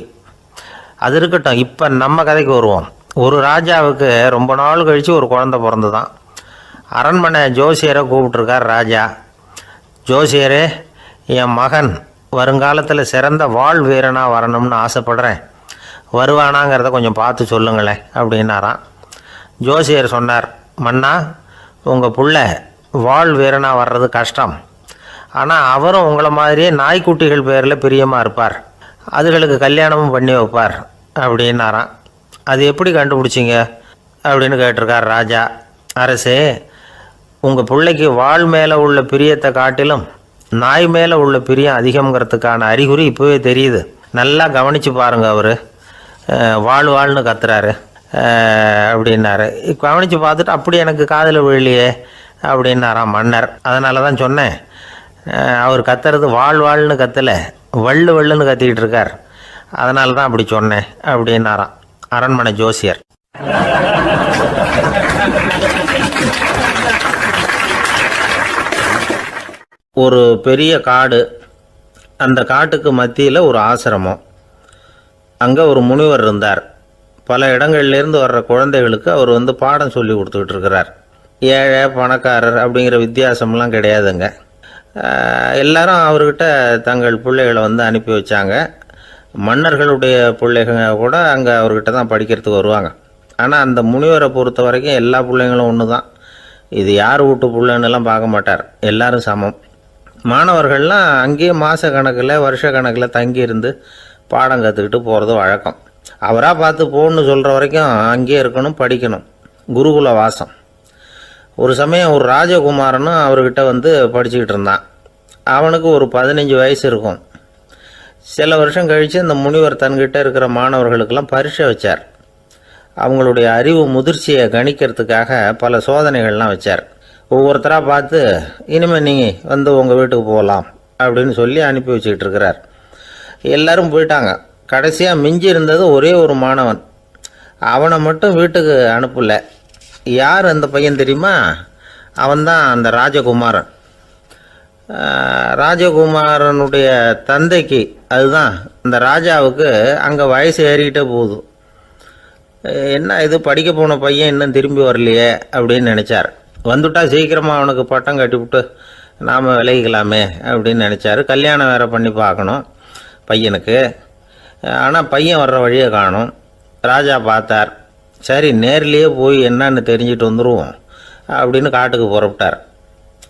அது இருக்கட்டும். இப்போ நம்ம கதைக்கு வருவோம். ஒரு ராஜாவுக்கு ரொம்ப நாள் கழித்து ஒரு குழந்தை பிறந்து தான். அரண்மனை ஜோசியரை கூப்பிட்ருக்கார் ராஜா. ஜோசியரே, என் மகன் வருங்காலத்தில் சிறந்த வாழ் வீரனாக வரணும்னு ஆசைப்படுறேன், வருவானாங்கிறத கொஞ்சம் பார்த்து சொல்லுங்களேன் அப்படின்னாராம். ஜோசியர் சொன்னார், மன்னா, உங்கள் புள்ள வாழ் வீரனாக வர்றது கஷ்டம். ஆனால் அவரும் உங்களை மாதிரியே நாய்க்குட்டிகள் பேரில் பிரியமாக இருப்பார், அதுகளுக்கு கல்யாணமும் பண்ணி வைப்பார் அப்படின்னாராம். அது எப்படி கண்டுபிடிச்சிங்க அப்படின்னு கேட்டிருக்கார் ராஜா. அரசே, உங்கள் பிள்ளைக்கு வாழ் மேலே உள்ள பிரியத்தை காட்டிலும் நாய் மேலே உள்ள பிரியம் அதிகங்கிறதுக்கான அறிகுறி இப்போவே தெரியுது. நல்லா கவனித்து பாருங்கள். அவர் வாழ்னு கத்துறாரு அப்படின்னாரு. கவனித்து பார்த்துட்டு அப்படி எனக்கு காதில் விழலையே அப்படின்னாராம் மன்னர். அதனால தான் சொன்னேன், அவர் கத்துறது வாழ்னு கத்தலை, வள்ளுன்னு கத்திக்கிட்டு இருக்கார், அதனால தான் அப்படி சொன்னேன் அப்படின்னாராம் அரண்மனை ஜோசியர். ஒரு பெரிய காடு. அந்த காட்டுக்கு மத்தியில் ஒரு ஆசிரமம். அங்கே ஒரு முனிவர் இருந்தார். பல இடங்கள்லேருந்து வர்ற குழந்தைகளுக்கு அவர் வந்து பாடம் சொல்லி கொடுத்துக்கிட்டு இருக்கிறார். ஏழை பணக்காரர் அப்படிங்கிற வித்தியாசம்லாம் கிடையாதுங்க. எல்லாரும் அவர்கிட்ட தங்கள் பிள்ளைகளை வந்து அனுப்பி வச்சாங்க. மன்னர்களுடைய பிள்ளைங்க கூட அங்கே அவர்கிட்ட தான் படிக்கிறதுக்கு வருவாங்க. ஆனால் அந்த முனிவரை பொறுத்த வரைக்கும் எல்லா பிள்ளைங்களும் ஒன்று தான். இது யார் வீட்டு பிள்ளைன்னெல்லாம் பார்க்க மாட்டார், எல்லாரும் சமம். மாணவர்கள்லாம் அங்கேயே மாத கணக்கில் வருஷ கணக்கில் தங்கியிருந்து பாடம் கற்றுக்கிட்டு போகிறது வழக்கம். அவராக பார்த்து போகணுன்னு சொல்கிற வரைக்கும் அங்கேயே இருக்கணும், படிக்கணும். குருகுல வாசம். ஒரு சமயம் ஒரு ராஜகுமாரனும் அவர்கிட்ட வந்து படிச்சுக்கிட்டு இருந்தான். அவனுக்கு ஒரு 15 வயசு இருக்கும். சில வருஷம் கழித்து அந்த முனிவர் தன்கிட்ட இருக்கிற மாணவர்களுக்கெல்லாம் பரீட்சை வச்சார். அவங்களுடைய அறிவு முதிர்ச்சியை கணிக்கிறதுக்காக பல சோதனைகள்லாம் வச்சார். ஒவ்வொருத்தராக பார்த்து, இனிமேல் நீங்கள் வந்து உங்கள் வீட்டுக்கு போகலாம் அப்படின்னு சொல்லி அனுப்பி வச்சுக்கிட்டு இருக்கிறார். எல்லோரும் போயிட்டாங்க. கடைசியாக மிஞ்சி இருந்தது ஒரே ஒரு மாணவன். அவனை மட்டும் வீட்டுக்கு அனுப்பலை. யார் அந்த பையன் தெரியுமா? அவன்தான் அந்த ராஜகுமாரன். ராஜகுமாரனுடைய தந்தைக்கு, அதுதான் அந்த ராஜாவுக்கு, அங்கே வயசு ஏறிக்கிட்டே போகுது. என்ன இது, படிக்க போன பையன் இன்னும் திரும்பி வரலையே அப்படின்னு நினச்சார். வந்துட்டா சீக்கிரமாக அவனுக்கு பட்டம் கட்டிவிட்டு நாம் விலகிக்கலாமே அப்படின்னு நினச்சார். கல்யாணம் வேறு பண்ணி பார்க்கணும் பையனுக்கு. ஆனால் பையன் வர்ற வழியை காணும். ராஜா பார்த்தார். சரி, நேர்லேயே போய் என்னன்னு தெரிஞ்சுட்டு வந்துடுவோம் அப்படின்னு காட்டுக்கு புறப்பட்டார்.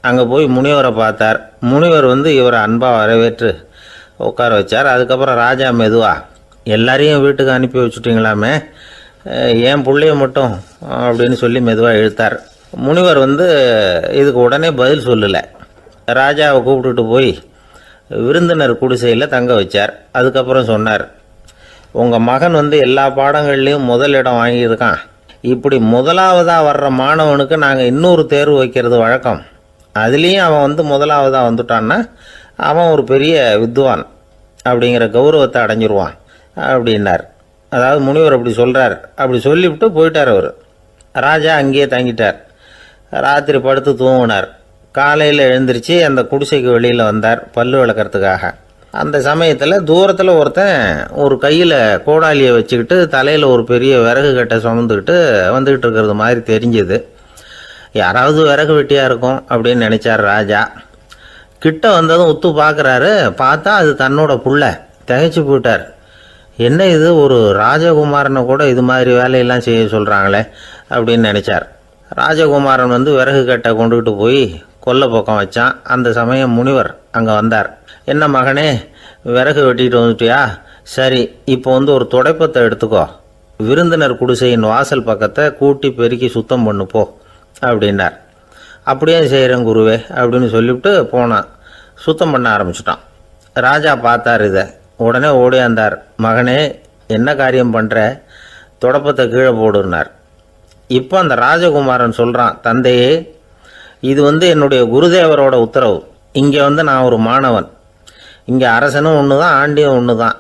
அங்கே போய் முனிவரை பார்த்தார். முனிவர் வந்து இவரை அன்பாக வரவேற்று உட்கார வச்சார். அதுக்கப்புறம் ராஜா மெதுவா, எல்லாரையும் வீட்டுக்கு அனுப்பி வச்சுட்டிங்களாமே, ஏன் பிள்ளைய மட்டும் அப்படின்னு சொல்லி மெதுவாக இழுத்தார். முனிவர் வந்து இதுக்கு உடனே பதில் சொல்லலை. ராஜாவை கூப்பிட்டுட்டு போய் விருந்தினர் குடிசையில் தங்க வச்சார். அதுக்கப்புறம் சொன்னார், உங்கள் மகன் வந்து எல்லா பாடங்கள்லேயும் முதல் இடம் வாங்கியிருக்கான். இப்படி முதலாவதாக வர்ற மாணவனுக்கு நாங்கள் இன்னொரு தேர்வு வைக்கிறது வழக்கம். அதுலேயும் அவன் வந்து முதலாவதாக வந்துட்டான்னா அவன் ஒரு பெரிய வித்வான் அப்படிங்கிற கௌரவத்தை அடைஞ்சிருவான் அப்படின்னார். அதாவது முனிவர் அப்படி சொல்கிறார். அப்படி சொல்லிவிட்டு போயிட்டார் அவர். ராஜா அங்கேயே தங்கிட்டார். ராத்திரி படுத்து தூங்கினார். காலையில் எழுந்திரிச்சு அந்த குடிசைக்கு வெளியில் வந்தார் பல்லு விளக்கிறதுக்காக. அந்த சமயத்தில் தூரத்தில் ஒருத்தன் ஒரு கையில் கோடாலியை வச்சுக்கிட்டு தலையில் ஒரு பெரிய விறகு கட்டை சுமந்துக்கிட்டு வந்துக்கிட்டு இருக்கிறது மாதிரி தெரிஞ்சுது. யாராவது விறகு வெட்டியாக இருக்கும் அப்படின்னு நினச்சார் ராஜா. கிட்ட வந்ததும் உத்து பார்க்குறாரு. பார்த்தா அது தன்னோட புள்ள. திகைச்சு போயிட்டார். என்ன இது, ஒரு ராஜகுமாரனை கூட இது மாதிரி வேலையெல்லாம் செய்ய சொல்கிறாங்களே அப்படின்னு நினச்சார். ராஜகுமாரன் வந்து விறகு கட்டை கொண்டுக்கிட்டு போய் கொல்லை பக்கம் வச்சான். அந்த சமயம் முனிவர் அங்கே வந்தார். என்ன மகனே, விறகு வெட்டிட்டு வந்துட்டியா? சரி, இப்போ வந்து ஒரு துடைப்பத்தை எடுத்துக்கோ, விருந்தினர் குடிசையின் வாசல் பக்கத்தை கூட்டி பெருக்கி சுத்தம் பண்ணு போ அப்படின்னார். அப்படியே செய்கிறேன் குருவே அப்படின்னு சொல்லிவிட்டு போனான். சுத்தம் பண்ண ஆரம்பிச்சிட்டான். ராஜா பார்த்தார் இதை. உடனே ஓடியாந்தார். மகனே, என்ன காரியம் பண்ணுற? துடைப்பத்தை கீழே போடுனார். இப்போ அந்த ராஜகுமாரன் சொல்கிறான், தந்தையே, இது வந்து என்னுடைய குருதேவரோட உத்தரவு. இங்கே வந்து நான் ஒரு மாணவன். இங்கே அரசனும் ஒன்று தான், ஆண்டியும் ஒன்று தான்.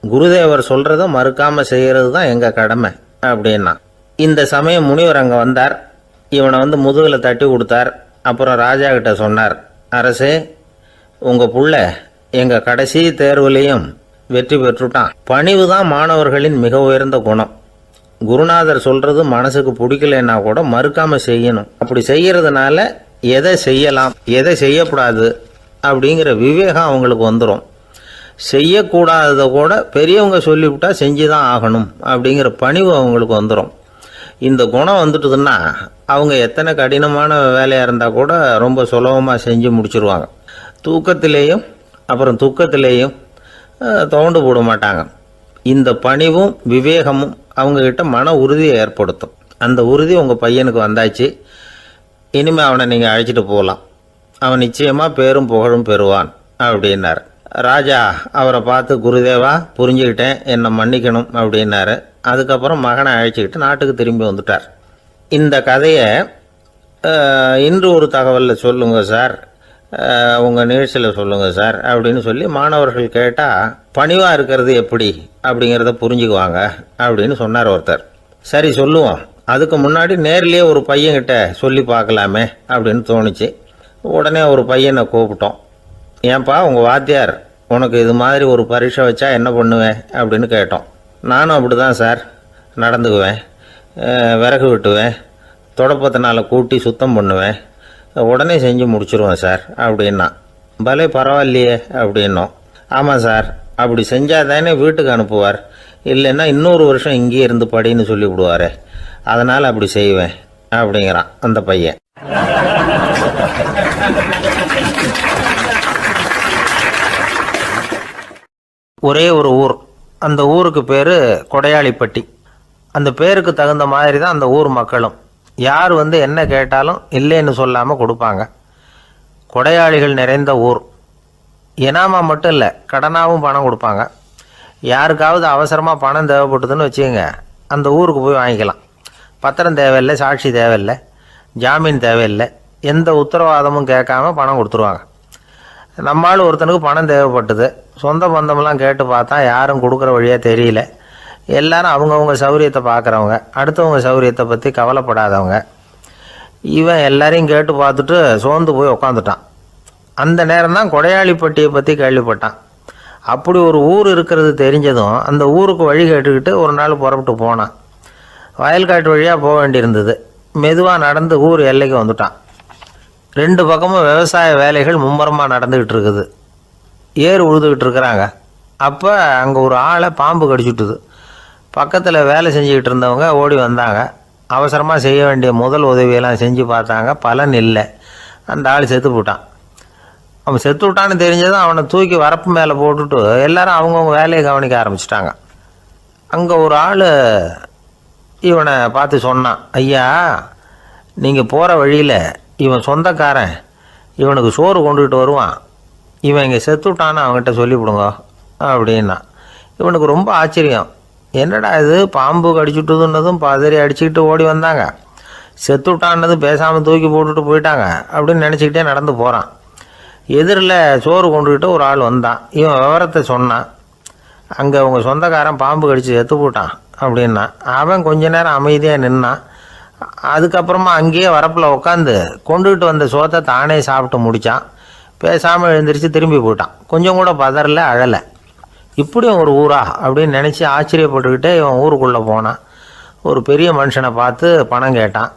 குருதேவர் சொல்கிறத மறுக்காமல் செய்கிறது தான் எங்கள் கடமை அப்படின்னா. இந்த சமயம் முனிவர் அங்கே வந்தார். இவனை வந்து முதுகில் தட்டி கொடுத்தார். அப்புறம் ராஜா கிட்ட சொன்னார், அரசே, உங்கள் புள்ள எங்கள் கடைசி தேர்வுலேயும் வெற்றி பெற்றுட்டான். பணிவு தான் மாணவர்களின் மிக உயர்ந்த குணம். குருநாதர் சொல்கிறது மனசுக்கு பிடிக்கலன்னா கூட மறுக்காமல் செய்யணும். அப்படி செய்கிறதுனால எதை செய்யலாம் எதை செய்யக்கூடாது அப்படிங்கிற விவேகம் அவங்களுக்கு வந்துடும். செய்யக்கூடாததை கூட பெரியவங்க சொல்லிவிட்டா செஞ்சு தான் ஆகணும் அப்படிங்கிற பணிவு அவங்களுக்கு வந்துடும். இந்த குணம் வந்துட்டுதுன்னா அவங்க எத்தனை கடினமான வேலையாக இருந்தால் கூட ரொம்ப சுலபமாக செஞ்சு முடிச்சுருவாங்க. தூக்கத்திலேயும் அப்புறம் துக்கத்திலேயும் தோண்டு போட மாட்டாங்க. இந்த பணிவும் விவேகமும் அவங்கக்கிட்ட மன உறுதியை ஏற்படுத்தும். அந்த உறுதி உங்கள் பையனுக்கு வந்தாச்சு. இனிமேல் அவனை நீங்கள் அழைச்சிட்டு போகலாம். அவன் நிச்சயமாக பேரும் புகழும் பெறுவான் அப்படின்னார். ராஜா அவரை பார்த்து, குருதேவா, புரிஞ்சுக்கிட்டேன், என்னை மன்னிக்கணும் அப்படின்னாரு. அதுக்கப்புறம் மகனை அழைச்சிக்கிட்டு நாட்டுக்கு திரும்பி வந்துட்டார். இந்த கதையை இன்று ஒரு தகவலில் சொல்லுங்கள் சார், உங்கள் நிகழ்ச்சியில் சொல்லுங்கள் சார் அப்படின்னு சொல்லி மாணவர்கள் கேட்டால் பணிவாக இருக்கிறது எப்படி அப்படிங்கிறத புரிஞ்சுக்குவாங்க அப்படின்னு சொன்னார் ஒருத்தர். சரி சொல்லுவோம், அதுக்கு முன்னாடி நேர்லேயே ஒரு பையன்கிட்ட சொல்லி பார்க்கலாமே அப்படின்னு தோணுச்சு. உடனே ஒரு பையனை கூப்பிட்டோம். ஏன்பா, உங்கள் வாத்தியார் உனக்கு இது மாதிரி ஒரு பரீட்சை வச்சா என்ன பண்ணுவேன் அப்படின்னு கேட்டோம். நானும் அப்படி தான் சார் நடந்துக்குவேன். விறகு வெட்டுவேன், தொடப்பத்தினால கூட்டி சுத்தம் பண்ணுவேன், உடனே செஞ்சு முடிச்சிருவேன் சார் அப்படின்னா. பலே பரவாயில்லையே அப்படின்னோம். ஆமாம் சார், அப்படி செஞ்சால் தானே வீட்டுக்கு அனுப்புவார், இல்லைன்னா இன்னொரு வருஷம் இங்கேயே இருந்து படின்னு சொல்லி விடுவார், அதனால் அப்படி செய்வேன் அப்படிங்கிறான் அந்த பையன். ஒரே ஒரு ஊர். அந்த ஊருக்கு பேர் கொடையாளிப்பட்டி. அந்த பேருக்கு தகுந்த மாதிரி தான் அந்த ஊர் மக்களும். யார் வந்து என்ன கேட்டாலும் இல்லைன்னு சொல்லாமல் கொடுப்பாங்க. கொடையாளிகள் நிறைந்த ஊர். இனாமா மட்டும் இல்லை, கடனாகவும் பணம் கொடுப்பாங்க. யாருக்காவது அவசரமாக பணம் தேவைப்பட்டதுன்னு வச்சுக்கோங்க, அந்த ஊருக்கு போய் வாங்கிக்கலாம். பத்திரம் தேவையில்லை, சாட்சி தேவையில்லை, ஜாமீன் தேவையில்லை, எந்த உத்தரவாதமும் கேட்காம பணம் கொடுத்துருவாங்க. நம்மளால் ஒருத்தனுக்கு பணம் தேவைப்பட்டது. சொந்த பந்தமெல்லாம் கேட்டு பார்த்தா யாரும் கொடுக்குற வழியாக தெரியல. எல்லாரும் அவங்கவுங்க சௌரியத்தை பார்க்குறவங்க, அடுத்தவங்க சௌரியத்தை பற்றி கவலைப்படாதவங்க. இவன் எல்லாரையும் கேட்டு பார்த்துட்டு சோர்ந்து போய் உக்காந்துட்டான். அந்த நேரம் தான் கொடையாளிப்பட்டியை பற்றி கேள்விப்பட்டான். அப்படி ஒரு ஊர் இருக்கிறது தெரிஞ்சதும் அந்த ஊருக்கு வழி கேட்டுக்கிட்டு ஒரு நாள் புறப்பட்டு போனான். வயல்காட்டு வழியாக போக வேண்டியிருந்தது. மெதுவாக நடந்து ஊர் எல்லைக்கு வந்துட்டான். ரெண்டு பக்கமும் விவசாய வேலைகள் மும்முரமாக நடந்துக்கிட்டு இருக்குது. ஏர் உழுதுகிட்டு இருக்கிறாங்க. அப்போ அங்கே ஒரு ஆளை பாம்பு கடிச்சுட்டுது. பக்கத்தில் வேலை செஞ்சுக்கிட்டு இருந்தவங்க ஓடி வந்தாங்க. அவசரமாக செய்ய வேண்டிய முதல் உதவியெல்லாம் செஞ்சு பார்த்தாங்க. பலன் இல்லை. அந்த ஆள் செத்து போட்டான். அவன் செத்து விட்டான்னு தெரிஞ்சதும் அவனை தூக்கி வரப்பு மேலே போட்டுட்டு எல்லாரும் அவங்கவுங்க வேலையை கவனிக்க ஆரம்பிச்சிட்டாங்க. அங்கே ஒரு ஆள் இவனை பார்த்து சொன்னான், ஐயா, நீங்கள் போகிற வழியில் இவன் சொந்தக்காரன் இவனுக்கு சோறு கொண்டுகிட்டு வருவான், இவன் இங்கே செத்துட்டான்னு அவங்ககிட்ட சொல்லிவிடுங்க அப்படின்னா. இவனுக்கு ரொம்ப ஆச்சரியம். என்னடா இது, பாம்பு கடிச்சுட்டுதுன்னதும் பதறி அடிச்சுக்கிட்டு ஓடி வந்தாங்க, செத்துட்டான்னதும் பேசாமல் தூக்கி போட்டுட்டு போயிட்டாங்க அப்படின்னு நினச்சிக்கிட்டே நடந்து போகிறான். எதிரில் சோறு கொண்டுக்கிட்டு ஒரு ஆள் வந்தான். இவன் விவரத்தை சொன்னான். அங்கே உங்கள் சொந்தக்காரன் பாம்பு கடிச்சு செத்து போட்டான் அப்படின்னா. அவன் கொஞ்ச நேரம் அமைதியாக நின்னான். அதுக்கப்புறமா அங்கேயே வரப்பில் உட்காந்து கொண்டுகிட்டு வந்த சோத்தை தானே சாப்பிட்டு முடித்தான். பேசாமல் எழுந்திரிச்சு திரும்பி போயிட்டான். கொஞ்சம் கூட பதறல, அழலை. இப்படியும் ஒரு ஊரா அப்படின்னு நினச்சி ஆச்சரியப்பட்டுக்கிட்டே இவன் ஊருக்குள்ளே போனான். ஒரு பெரிய மனுஷனை பார்த்து பணம் கேட்டான்.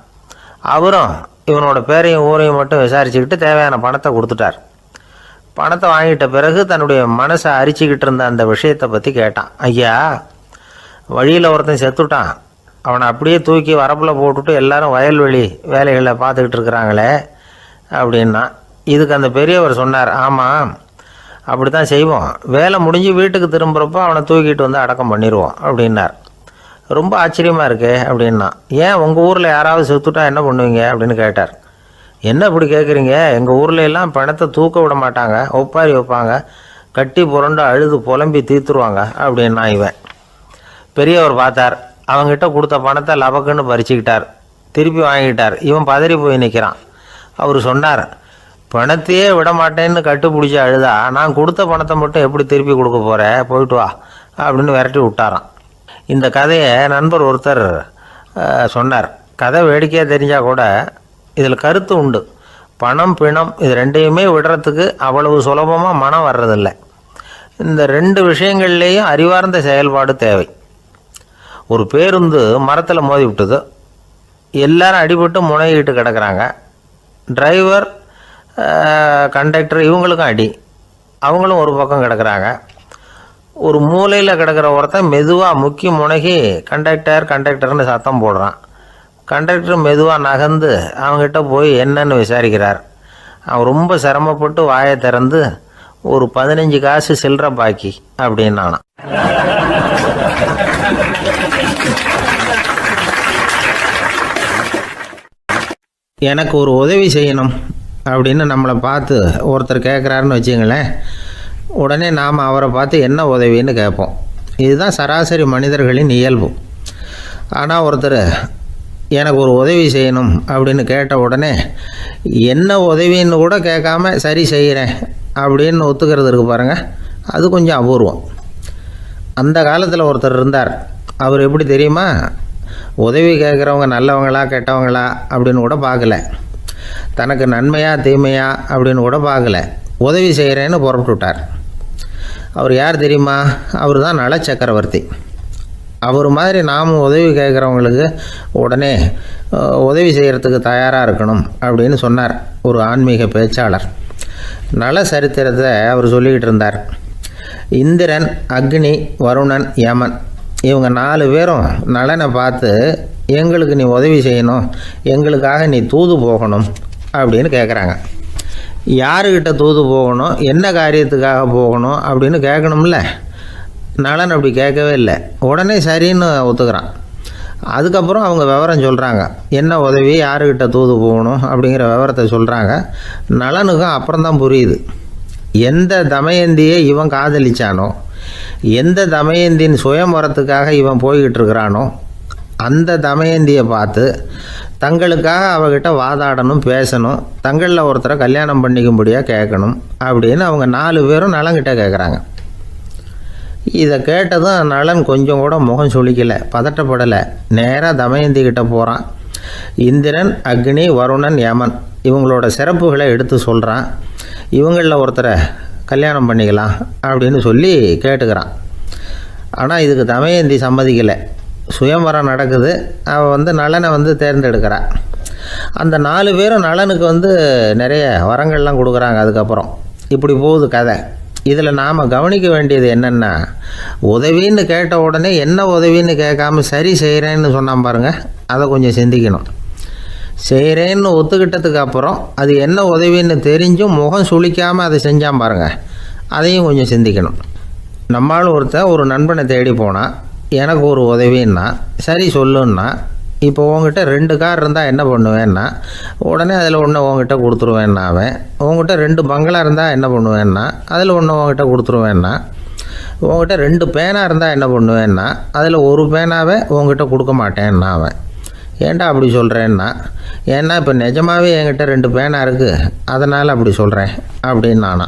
அவரும் இவனோட பேரையும் ஊரையும் மட்டும் விசாரிச்சுக்கிட்டு தேவையான பணத்தை கொடுத்துட்டார். பணத்தை வாங்கிட்ட பிறகு தன்னுடைய மனசை அரிச்சிக்கிட்டு இருந்த அந்த விஷயத்தை பற்றி கேட்டான். ஐயா, வழியில் ஒருத்தன் செத்துட்டான், அவனை அப்படியே தூக்கி வரப்பில் போட்டுட்டு எல்லாரும் வயல்வெளி வேலைகளை பார்த்துக்கிட்டு இருக்கிறாங்களே அப்படின்னா. இதுக்கு அந்த பெரியவர் சொன்னார், ஆமாம், அப்படி தான் செய்வோம், வேலை முடிஞ்சு வீட்டுக்கு திரும்புகிறப்போ அவனை தூக்கிட்டு வந்து அடக்கம் பண்ணிடுவோம் அப்படின்னார். ரொம்ப ஆச்சரியமாக இருக்கே அப்படின்னா. ஏன் உங்கள் ஊரில் யாராவது செத்துட்டா என்ன பண்ணுவீங்க அப்படின்னு கேட்டார். என்ன இப்படி கேட்குறீங்க, எங்கள் ஊரில் எல்லாம் பணத்தை தூக்க விட மாட்டாங்க, ஒப்பாரி வைப்பாங்க, கட்டி புரண்டு அழுது புலம்பி தீர்த்துருவாங்க அப்படின்னா. இவன் பெரியவர் பார்த்தார். அவங்ககிட்ட கொடுத்த பணத்தை லபக்குன்னு பறிச்சுக்கிட்டார். திருப்பி வாங்கிட்டார். இவன் பதறி போய் நிற்கிறான். அவர் சொன்னார், பணத்தையே விட மாட்டேன்னு கட்டுப்பிடிச்சி அழுதா நான் கொடுத்த பணத்தை மட்டும் எப்படி திருப்பி கொடுக்க போகிறேன், போயிட்டு வா அப்படின்னு விரட்டி விட்டாரான். இந்த கதையை நண்பர் ஒருத்தர் சொன்னார். கதை வேடிக்கையாக தெரிஞ்சால் கூட இதில் கருத்து உண்டு. பணம் பிணம் இது ரெண்டையுமே விடுறதுக்கு அவ்வளவு சுலபமாக மனம் வர்றதில்லை. இந்த ரெண்டு விஷயங்கள்லேயும் அறிவார்ந்த செயல்பாடு தேவை. ஒரு பேருந்து மரத்தில் மோதி விட்டுது. எல்லாரும் அடிபட்டு முனைகிட்டு கிடக்கிறாங்க. டிரைவர், கண்டக்டர் இவங்களுக்கும் அடி. அவங்களும் ஒரு பக்கம் கிடக்கிறாங்க. ஒரு மூலையில் கிடக்கிற ஒருத்தன் மெதுவாக முக்கி முனகி கண்டக்டர்னு சத்தம் போடுறான். கண்டக்டர் மெதுவாக நகர்ந்து அவங்ககிட்ட போய் என்னன்னு விசாரிக்கிறார். அவன் ரொம்ப சிரமப்பட்டு வாயை திறந்து ஒரு 15 காசு சில்லற பாக்கி அப்படின்னானா. எனக்கு ஒரு உதவி செய்யணும் அப்படின்னு நம்மளை பார்த்து ஒருத்தர் கேட்குறாருன்னு வச்சுங்களேன். உடனே நாம் அவரை பார்த்து என்ன உதவின்னு கேட்போம். இதுதான் சராசரி மனிதர்களின் இயல்பு. ஆனால் ஒருத்தர் எனக்கு ஒரு உதவி செய்யணும் அப்படின்னு கேட்ட உடனே என்ன உதவின்னு கூட கேட்காம சரி செய்கிறேன் அப்படின்னு ஒத்துக்கிறது இருக்கு பாருங்கள், அது கொஞ்சம் அபூர்வம். அந்த காலத்தில் ஒருத்தர் இருந்தார். அவர் எப்படி தெரியுமா? உதவி கேட்குறவங்க நல்லவங்களா கெட்டவங்களா அப்படின்னு கூட பார்க்கல. தனக்கு நன்மையா தீமையா அப்படின்னு கூட பார்க்கல. உதவி செய்கிறேன்னு புறப்பட்டு விட்டார். அவர் யார் தெரியுமா? அவர் தான் நல சக்கரவர்த்தி. அவர் மாதிரி நாமும் உதவி கேட்குறவங்களுக்கு உடனே உதவி செய்கிறதுக்கு தயாராக இருக்கணும் அப்படின்னு சொன்னார் ஒரு ஆன்மீக பேச்சாளர். நல சரித்திரத்தை அவர் சொல்லிக்கிட்டு இருந்தார். இந்திரன், அக்னி, வருணன், யமன் இவங்க 4 பேரும் நலனை பார்த்து எங்களுக்கு நீ உதவி செய்யணும், எங்களுக்காக நீ தூது போகணும் அப்படின்னு கேட்குறாங்க. யாருக்கிட்ட தூது போகணும், என்ன காரியத்துக்காக போகணும் அப்படின்னு கேட்கணும்ல. நலன் அப்படி கேட்கவே இல்லை. உடனே சரின்னு ஒத்துக்கிறான். அதுக்கப்புறம் அவங்க விவரம் சொல்கிறாங்க. என்ன உதவி, யாருக்கிட்ட தூது போகணும் அப்படிங்கிற விவரத்தை சொல்கிறாங்க. நலனுக்கும் அப்புறம்தான் புரியுது. எந்த தமயந்தியை இவன் காதலிச்சானோ, எந்த தமயந்தின் சுயம்பரத்துக்காக இவன் போய்கிட்டு இருக்கிறானோ அந்த தமயந்தியை பார்த்து தங்களுக்காக அவகிட்ட வாதாடணும், பேசணும், தங்களில் ஒருத்தரை கல்யாணம் பண்ணிக்கும்படியாக கேட்கணும் அப்படின்னு அவங்க 4 பேரும் நலன்கிட்ட கேட்குறாங்க. இதை கேட்டதும் நலன் கொஞ்சம் கூட முகம் சுளிக்கலை, பதட்டப்படலை. நேராக தமயந்தி கிட்ட போகிறான். இந்திரன், அக்னி, வருணன், யமன் இவங்களோட சிறப்புகளை எடுத்து சொல்கிறான். இவங்களில் ஒருத்தரை கல்யாணம் பண்ணிக்கலாம் அப்படின்னு சொல்லி கேட்டுக்கிறான். ஆனால் இதுக்கு தமயந்தி சம்மதிக்கலை. சுயம்பரம் நடக்குது. அவள் நலனை தேர்ந்தெடுக்கிறாள். அந்த 4 பேரும் நலனுக்கு நிறைய வரங்கள்லாம் கொடுக்குறாங்க. அதுக்கப்புறம் இப்படி போகுது கதை. இதில் நாம் கவனிக்க வேண்டியது என்னென்னா, உதவின்னு கேட்ட உடனே என்ன உதவின்னு கேட்காம சரி செய்கிறேன்னு சொன்னான் பாருங்கள், அதை கொஞ்சம் சிந்திக்கணும். செய்கிறேன்னு ஒத்துக்கிட்டதுக்கு அப்புறம் அது என்ன உதவின்னு தெரிஞ்சும் முகம் சுளிக்காமல் அதை செஞ்சான் பாருங்கள், அதையும் கொஞ்சம் சிந்திக்கணும். நம்மளும் ஒரு நண்பனை தேடி போனால் எனக்கு ஒரு உதவின்னா சரி சொல்லுன்னா, இப்போ உங்ககிட்ட 2 கார் இருந்தால் என்ன பண்ணுவேன்னா உடனே அதில் ஒன்று உங்ககிட்ட கொடுத்துருவேன்னா, அவன் உங்ககிட்ட 2 பங்களா இருந்தால் என்ன பண்ணுவேன்னா அதில் ஒன்று உங்ககிட்ட கொடுத்துருவேன்னா, உங்ககிட்ட 2 பேனா இருந்தால் என்ன பண்ணுவேன்னா அதில் ஒரு பேனாவே உங்ககிட்ட கொடுக்க மாட்டேன்னா அவன். ஏன்டா அப்படி சொல்கிறேன்னா, ஏன்னா இப்போ நிஜமாகவே என்கிட்ட 2 பேனா இருக்குது, அதனால் அப்படி சொல்கிறேன் அப்படின்னு நானா.